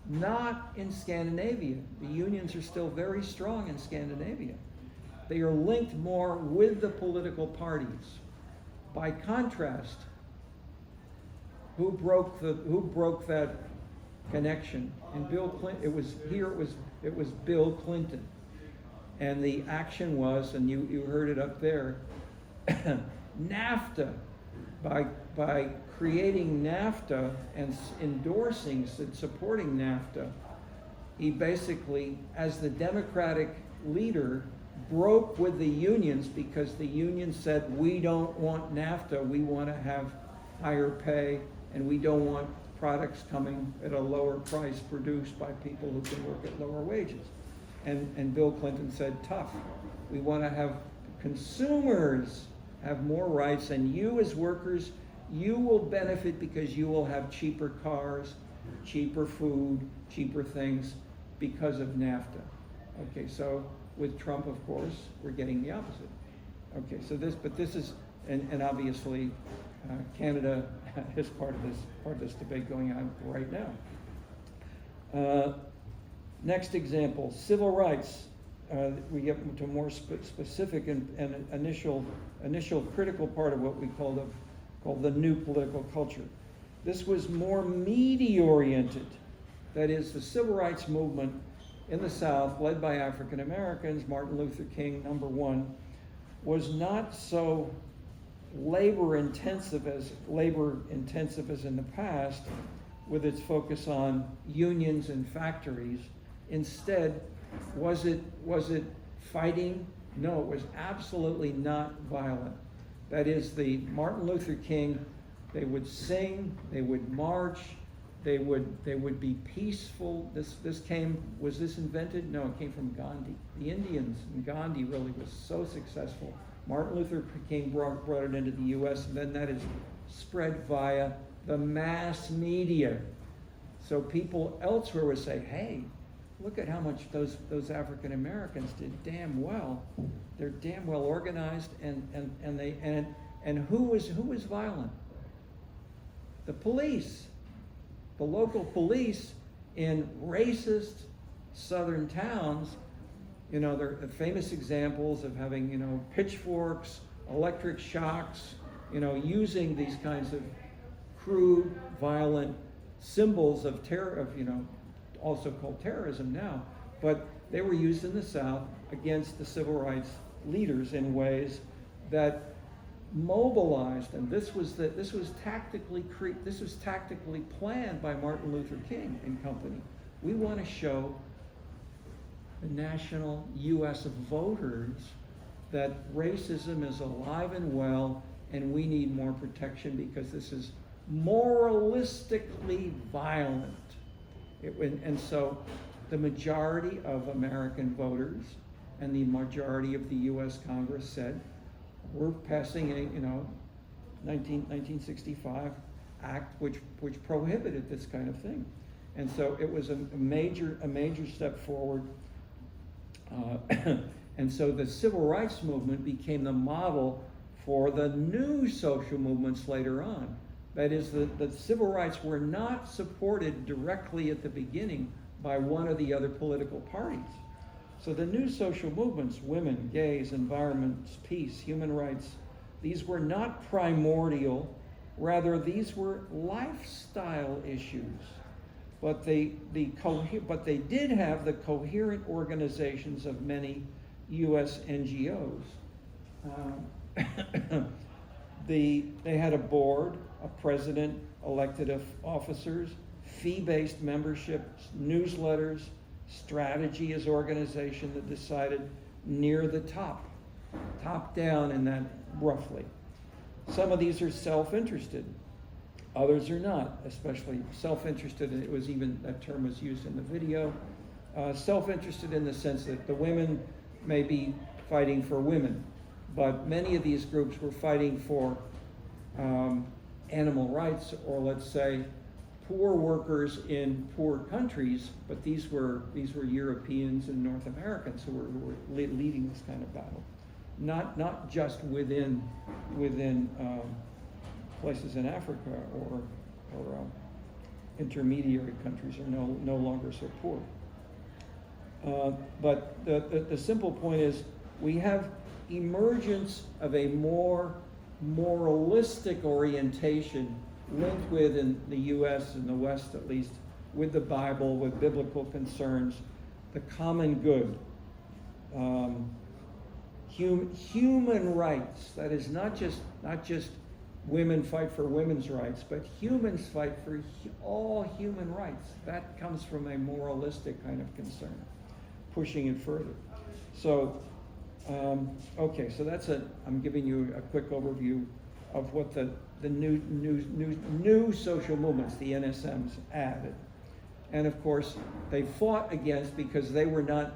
not in Scandinavia. The unions are still very strong in Scandinavia. They are linked more with the political parties. By contrast, who broke that connection? And Bill Clinton. It was Bill Clinton, and the action was, and you heard it up there, NAFTA. By creating NAFTA and endorsing and supporting NAFTA, he basically, as the Democratic leader, broke with the unions because the unions said, we don't want NAFTA, we want to have higher pay, and we don't want products coming at a lower price produced by people who can work at lower wages. And Bill Clinton said, tough. We want to have consumers have more rights, and you as workers, you will benefit because you will have cheaper cars, cheaper food, cheaper things because of NAFTA. Okay, so with Trump, of course, we're getting the opposite. Okay, so this is, and obviously Canada is part of this debate going on right now. Next example, civil rights. We get to more specific and initial critical part of what we call the new political culture. This was more media-oriented. That is, the civil rights movement in the South, led by African Americans, Martin Luther King, number one, was not so labor intensive as in the past, with its focus on unions and factories. Instead, was it fighting? No, it was absolutely not violent. That is, the Martin Luther King, they would sing, they would march, they would be peaceful. Was this invented? No, it came from Gandhi. The Indians and Gandhi really was so successful. Martin Luther King brought it into the US, and then that is spread via the mass media. So people elsewhere would say, hey, look at how much those African Americans did damn well. They're damn well organized, and who was violent? The police. The local police in racist southern towns, there are famous examples of having, pitchforks, electric shocks, using these kinds of crude, violent symbols of terror, also called terrorism now, but they were used in the South against the civil rights leaders in ways that mobilized, and this was tactically planned by Martin Luther King and company. We want to show the national U.S. voters that racism is alive and well, and we need more protection because this is moralistically violent. And so the majority of American voters and the majority of the U.S. Congress said, we're passing a 1965 act which prohibited this kind of thing. And so it was a major step forward. And so the civil rights movement became the model for the new social movements later on. That is, the civil rights were not supported directly at the beginning by one or the other political parties. So the new social movements, women, gays, environment, peace, human rights, these were not primordial, rather these were lifestyle issues. But they did have the coherent organizations of many U.S. NGOs. They had a board, a president, elected officers, fee-based memberships, newsletters, strategy as organization that decided near the top down in that roughly. Some of these are self-interested, others are not, especially self-interested. It was even, that term was used in the video. Self-interested in the sense that the women may be fighting for women, but many of these groups were fighting for animal rights, or let's say poor workers in poor countries, but these were Europeans and North Americans who were leading this kind of battle. Not just within places in Africa or intermediary countries are no longer so poor. But the simple point is we have emergence of a more moralistic orientation linked with, in the US and the West at least, with the Bible, with biblical concerns, the common good. Human rights, that is not just women fight for women's rights, but humans fight for all human rights. That comes from a moralistic kind of concern, pushing it further. So, okay, so I'm giving you a quick overview of what the new social movements, the NSMs, added. And of course, they fought against, because they were not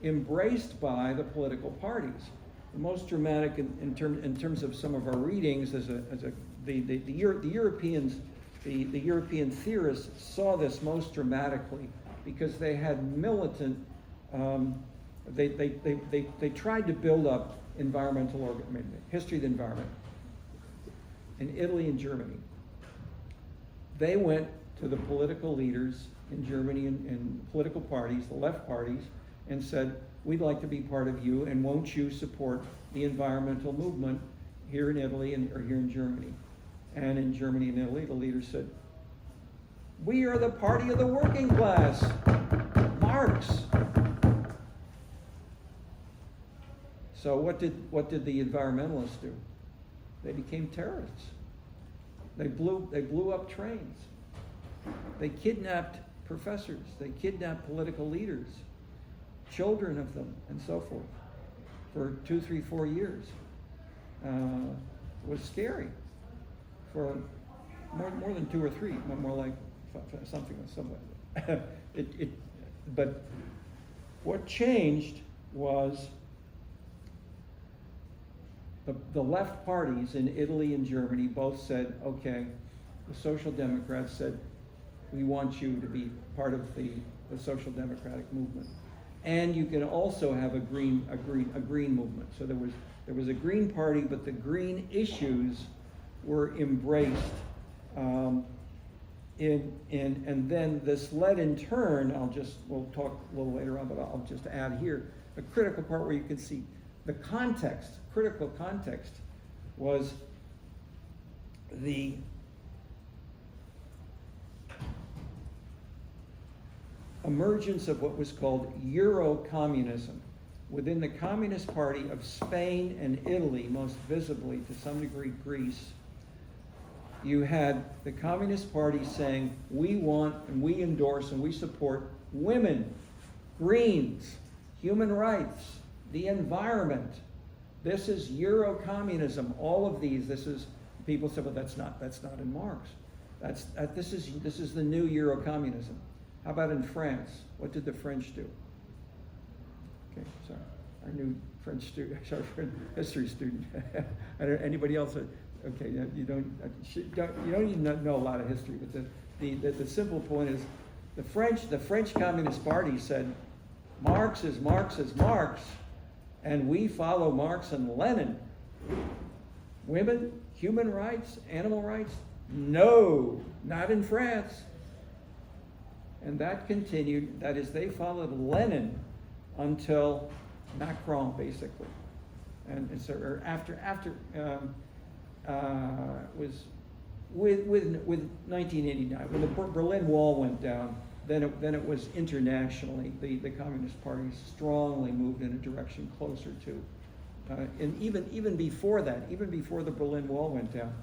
embraced by the political parties. The most dramatic in terms of some of our readings the European theorists saw this most dramatically, because they had militant. They tried to build up history of the environment in Italy and Germany. They went to the political leaders in Germany and political parties, the left parties, and said, we'd like to be part of you, and won't you support the environmental movement here in Italy or here in Germany? And in Germany and Italy, the leaders said, we are the party of the working class, Marx. So what did the environmentalists do? They became terrorists. They blew up trains. They kidnapped professors. They kidnapped political leaders, children of them, and so forth, for 2, 3, 4 years. It was scary for more than 2 or 3, more like something like that. But what changed was the left parties in Italy and Germany both said, okay, the Social Democrats said, we want you to be part of the Social Democratic movement. And you can also have a green movement. So there was a green party, but the green issues were embraced. And then this led in turn, we'll talk a little later on, but I'll just add here, a critical part where you can see the context, critical context, was the emergence of what was called Euro-communism. Within the Communist Party of Spain and Italy, most visibly to some degree Greece, you had the Communist Party saying, we want and we endorse and we support women, Greens, human rights, the environment. This is Euro-communism. All of these, people say, well, that's not in Marx. This is the new Euro-communism. How about in France? What did the French do? Okay, sorry. Our new French student, sorry, history student. Anybody else? Okay, you don't even know a lot of history, but the simple point is, the French Communist Party said, Marx is Marx is Marx, and we follow Marx and Lenin. Women, human rights, animal rights? No, not in France. And that continued, that is, they followed Lenin until Macron, basically. And so was with 1989, when the Berlin Wall went down, then it was internationally, the Communist Party strongly moved in a direction closer to And even before that, even before the Berlin Wall went down,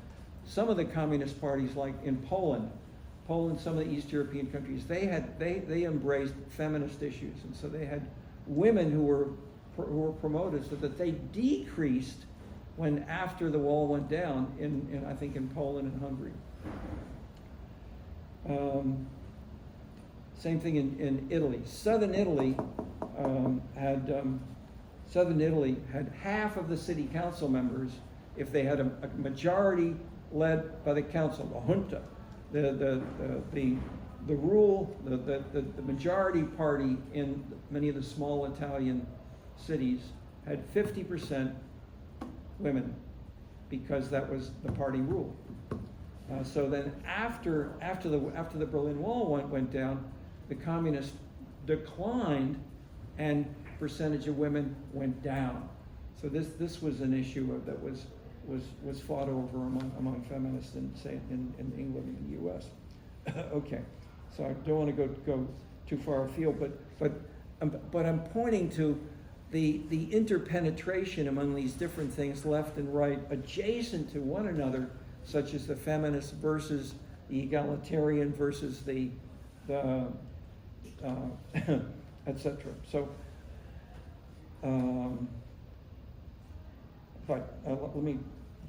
some of the communist parties, like in Poland, some of the East European countries, they embraced feminist issues, and so they had women who were promoted, so that they decreased when after the wall went down in I think in Poland and Hungary. Same thing in Italy. Southern Italy had half of the city council members if they had a majority led by the council, the junta. The majority party in many of the small Italian cities had 50% women, because that was the party rule. So then after the Berlin Wall went down, the communists declined and percentage of women went down. So this was an issue that was fought over among feminists in, say, in England and the US. Okay, so I don't want to go too far afield, but I'm pointing to the interpenetration among these different things, left and right, adjacent to one another, such as the feminist versus the egalitarian versus the etc. So, let me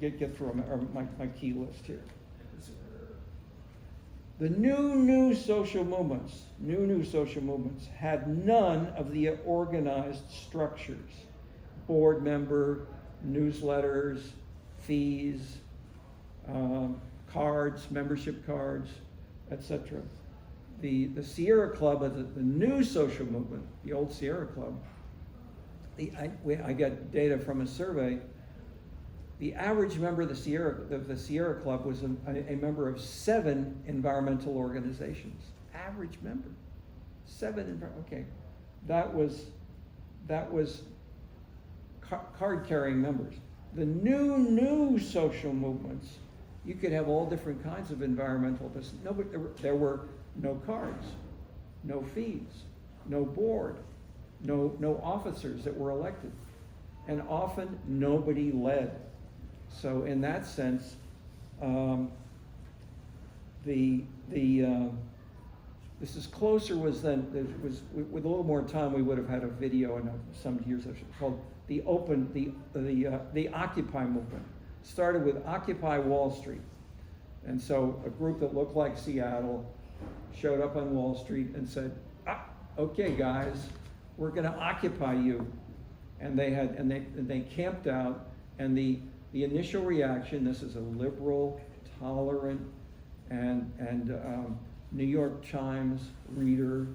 get through my key list here. The new social movements had none of the organized structures: board member, newsletters, fees, cards, membership cards, etc. The Sierra Club, the new social movement, the old Sierra Club, I got data from a survey. The average member of the Sierra Club was a member of 7 environmental organizations. Average member, 7. Okay, that was card-carrying members. The new social movements, you could have all different kinds of environmental. There were no cards, no fees, no board, no officers that were elected, and often nobody led. So in that sense, this is closer with a little more time we would have had a video in some years called the Occupy movement. Started with Occupy Wall Street, and so a group that looked like Seattle showed up on Wall Street and said, "Okay, guys, we're going to occupy you," and they camped out, and the initial reaction, this is a liberal, tolerant, and New York Times reader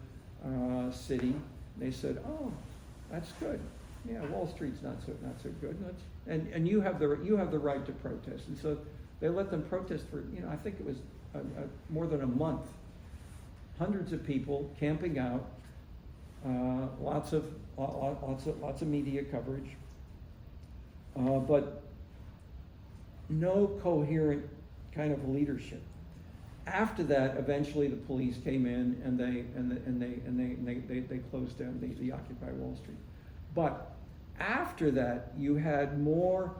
city. They said, "Oh, that's good. Yeah, Wall Street's not so good. And you have the right to protest." And so they let them protest for, I think it was more than a month. Hundreds of people camping out, lots of media coverage, but no coherent kind of leadership. After that, eventually the police came in and they closed down the Occupy Wall Street. But after that, you had more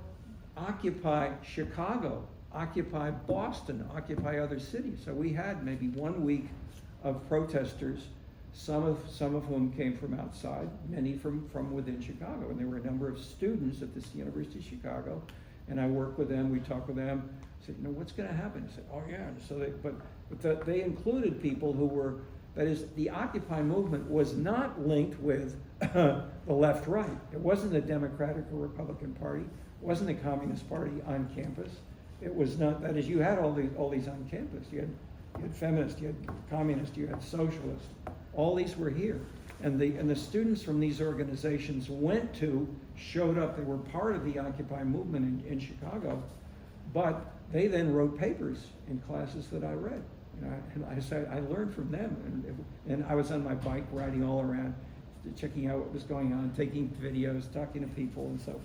Occupy Chicago, Occupy Boston, Occupy other cities. So we had maybe 1 week of protesters, some of whom came from outside, many from within Chicago. And there were a number of students at this University of Chicago, and I worked with them, we talked with them, said, what's going to happen? I said, oh yeah. So they included people who were, that is, the Occupy movement was not linked with the left-right. It wasn't the Democratic or Republican Party. It wasn't the Communist Party on campus. It was not, that is, you had all these on campus. You had feminists, you had communists, you had socialists. All these were here. And the students from these organizations showed up, they were part of the Occupy movement in Chicago, but they then wrote papers in classes that I read. And I said, I learned from them. And I was on my bike riding all around, checking out what was going on, taking videos, talking to people and so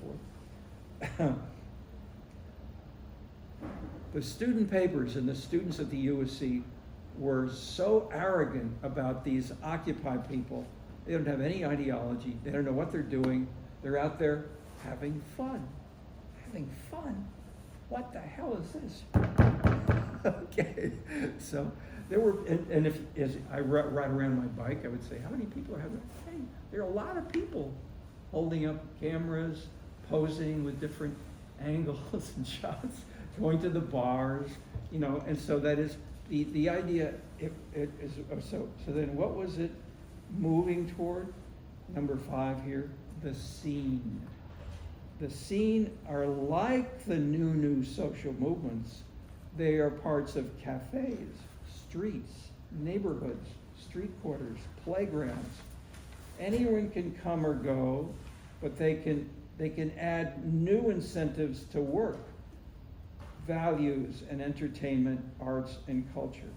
forth. The student papers and the students at the USC were so arrogant about these Occupy people. They don't have any ideology. They don't know what they're doing. They're out there having fun. Having fun? What the hell is this? Okay, so there were, and if as I ride around my bike, I would say, how many people are having? Hey, there are a lot of people holding up cameras, posing with different angles and shots, going to the bars, you know, and so that is the idea. It is so then what was it moving toward? Number 5 here, the scene. The scene are like the new social movements. They are parts of cafes, streets, neighborhoods, street quarters, playgrounds. Anyone can come or go, but they can add new incentives to work, values and entertainment, arts and culture.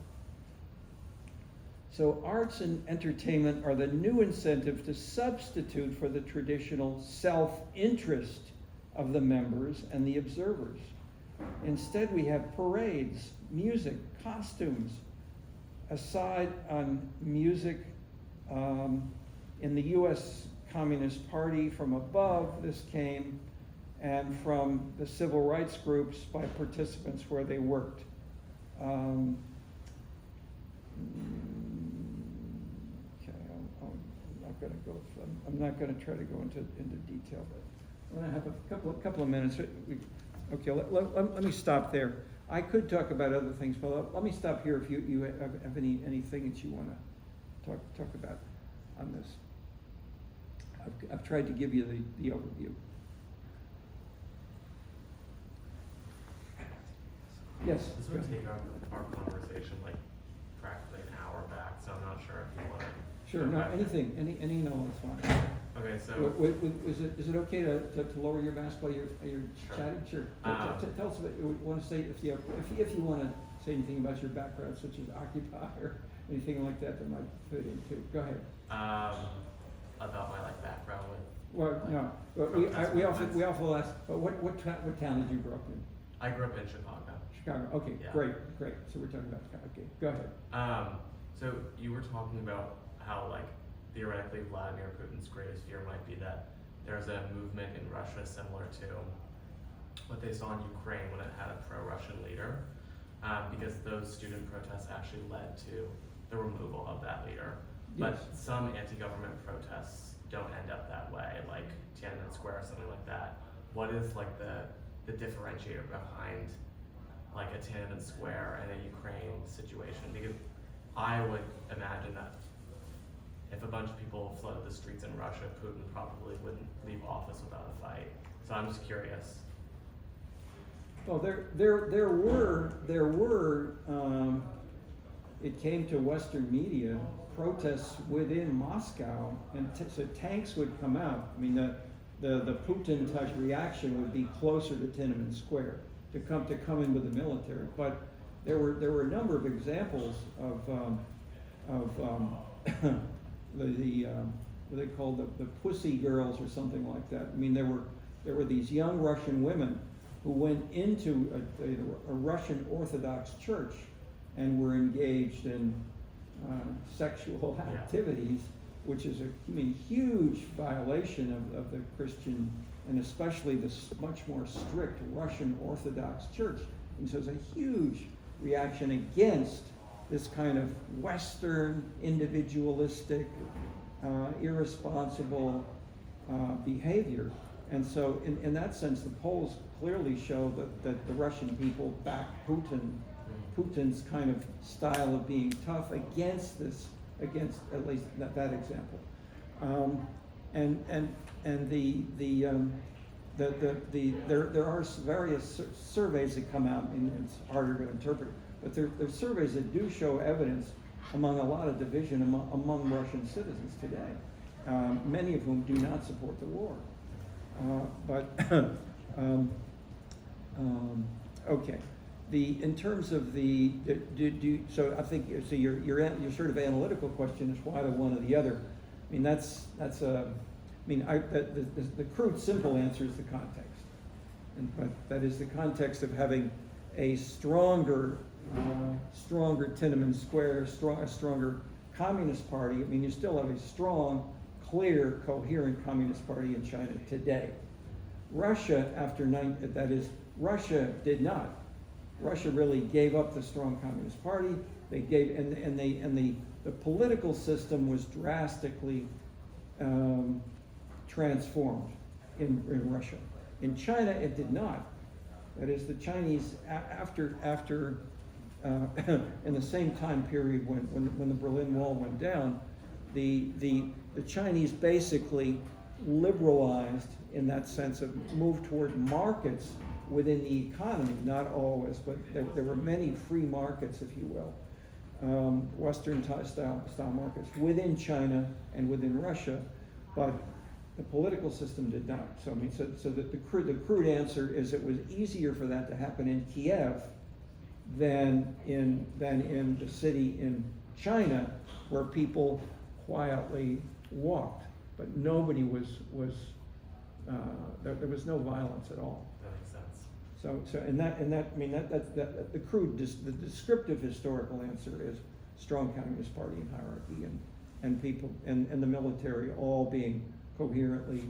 So arts and entertainment are the new incentive to substitute for the traditional self-interest of the members and the observers. Instead, we have parades, music, costumes. Aside on music, in the U.S. Communist Party from above, this came, and from the civil rights groups by participants where they worked. Okay, I'm not going to try to go into detail, but I'm going to have a couple of minutes. Okay, let me stop there. I could talk about other things, but let me stop here if you have anything that you want to talk about on this. I've tried to give you the overview. Yes. This would take our conversation like practically an hour back, so I'm not sure if you want to. Sure. No. Anything. Any. No. It's fine. Okay. So. Is it okay to lower your mask while you're Sure. chatting? Sure. Tell us what you want to say if you want to say anything about your background, such as Occupy or anything like that might fit into. Go ahead. About my like background with. Well, no. But we also ask. But what town did you grow up in? I grew up in Chicago. Chicago. Okay. Yeah. Great. So we're talking about Chicago. Okay. Go ahead. So you were talking about how like theoretically Vladimir Putin's greatest fear might be that there's a movement in Russia similar to what they saw in Ukraine when it had a pro-Russian leader, because those student protests actually led to the removal of that leader. But Yes. some anti-government protests don't end up that way, like Tiananmen Square or something like that. What is like the differentiator behind like a Tiananmen Square and a Ukraine situation? Because I would imagine that if a bunch of people flooded the streets in Russia, Putin probably wouldn't leave office without a fight. So I'm just curious. Well, there were. It came to Western media protests within Moscow, and so tanks would come out. I mean, the Putin type reaction would be closer to Tiananmen Square to come in with the military. But there were a number of examples of what they called the pussy girls or something like that. I mean, there were these young Russian women who went into a Russian Orthodox church and were engaged in sexual activities, which is a huge violation of the Christian and especially the much more strict Russian Orthodox Church. And so it's a huge reaction against this kind of Western, individualistic, irresponsible behavior. And so in that sense, the polls clearly show that the Russian people back Putin's kind of style of being tough against at least that example. There are various surveys that come out, and it's harder to interpret, but there are surveys that do show evidence among a lot of division among Russian citizens today, many of whom do not support the war. Okay. In terms of so I think so your sort of analytical question is why the one or the other. I mean that's the crude simple answer is the context, but that is the context of having a stronger Tiananmen Square, a stronger Communist Party. I mean, you still have a strong, clear, coherent Communist Party in China today. Russia that is, Russia did not. Russia really gave up the strong Communist Party. They gave, and the political system was drastically transformed in Russia. In China, it did not. That is, the Chinese, after in the same time period when the Berlin Wall went down, the Chinese basically liberalized in that sense of moved toward markets within the economy, not always, but there were many free markets, if you will, Western style markets within China and within Russia, but the political system did not. So I mean, so the crude answer is it was easier for that to happen in Kiev than in the city in China, where people quietly walked, but nobody was there was no violence at all. That makes sense. So and that I mean that the crude the descriptive historical answer is strong Communist Party and hierarchy and people and the military all being coherently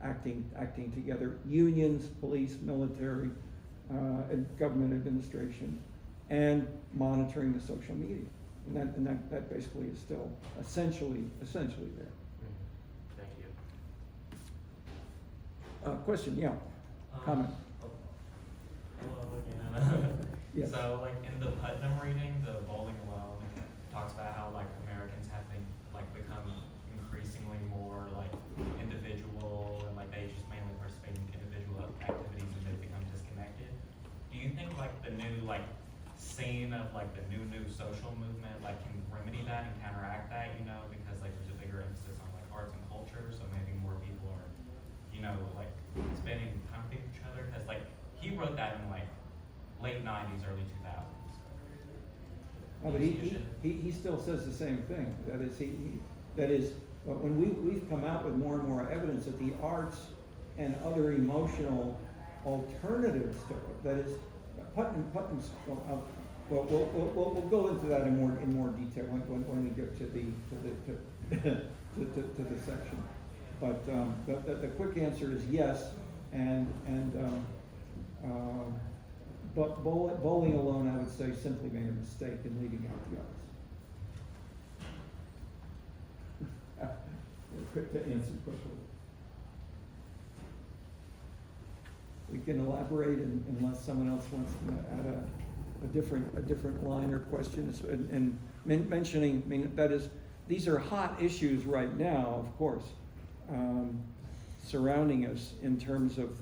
acting together, unions, police, military, and government administration, and monitoring the social media, and that basically is still essentially there. Thank you. Question, yeah, comment. Hello again. Yes. So, like in the Putnam reading, the Bowling Alone talks about how like Americans have been like become increasingly more like individual and like they just mainly participate in individual activities and they become disconnected. Do you think like the new like scene of like the new social movement like can remedy that and counteract that? You know, because like there's a bigger emphasis on like arts and culture, so maybe more people are, you know, like spending time with each other. Because like he wrote that in like late 90s, early 2000s. Oh, but he still says the same thing. That is when we've come out with more and more evidence that the arts and other emotional alternatives to it. That is, Putnam's. Well, we'll go into that in more detail when we get to the section. But the quick answer is yes, but Bowling Alone, I would say, simply made a mistake in leaving out the others. Quick to answer quickly. We can elaborate unless someone else wants to add a different line or question. And mentioning, I mean, that is, these are hot issues right now, of course, surrounding us in terms of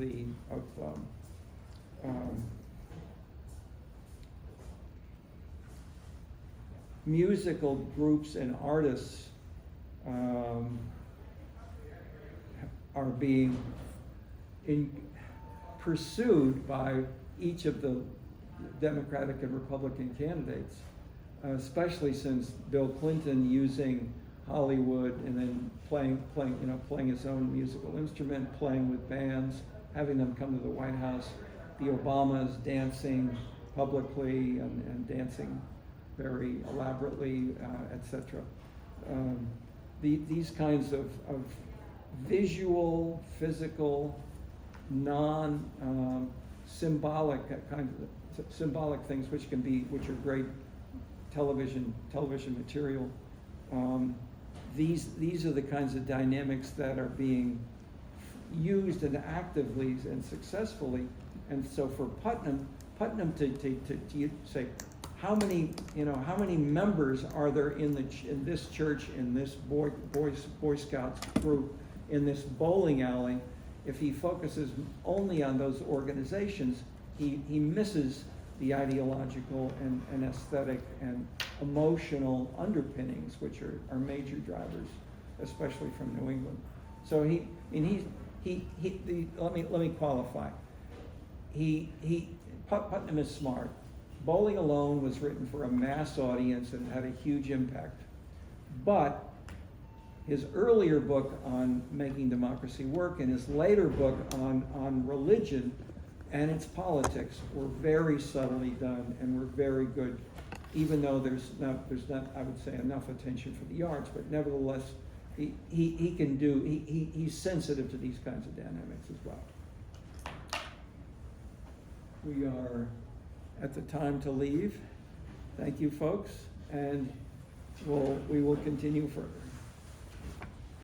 musical groups and artists are being pursued by each of the Democratic and Republican candidates, especially since Bill Clinton using Hollywood and then playing his own musical instrument, playing with bands, having them come to the White House, the Obamas dancing publicly and dancing very elaborately, etc. These kinds of visual, physical, symbolic symbolic things, which are great television material. These are the kinds of dynamics that are being used and actively and successfully. And so for Putnam to say, how many members are there in this church, in this Boy Scouts group, in this bowling alley? If he focuses only on those organizations, he misses the ideological and aesthetic and emotional underpinnings, which are major drivers, especially from New England. So let me qualify. Putnam is smart. Bowling Alone was written for a mass audience and had a huge impact. But his earlier book on making democracy work and his later book on religion and its politics were very subtly done and were very good, even though there's not I would say enough attention for the arts, but nevertheless he's sensitive to these kinds of dynamics as well. we are at the time to leave. Thank you, folks, and we will continue further.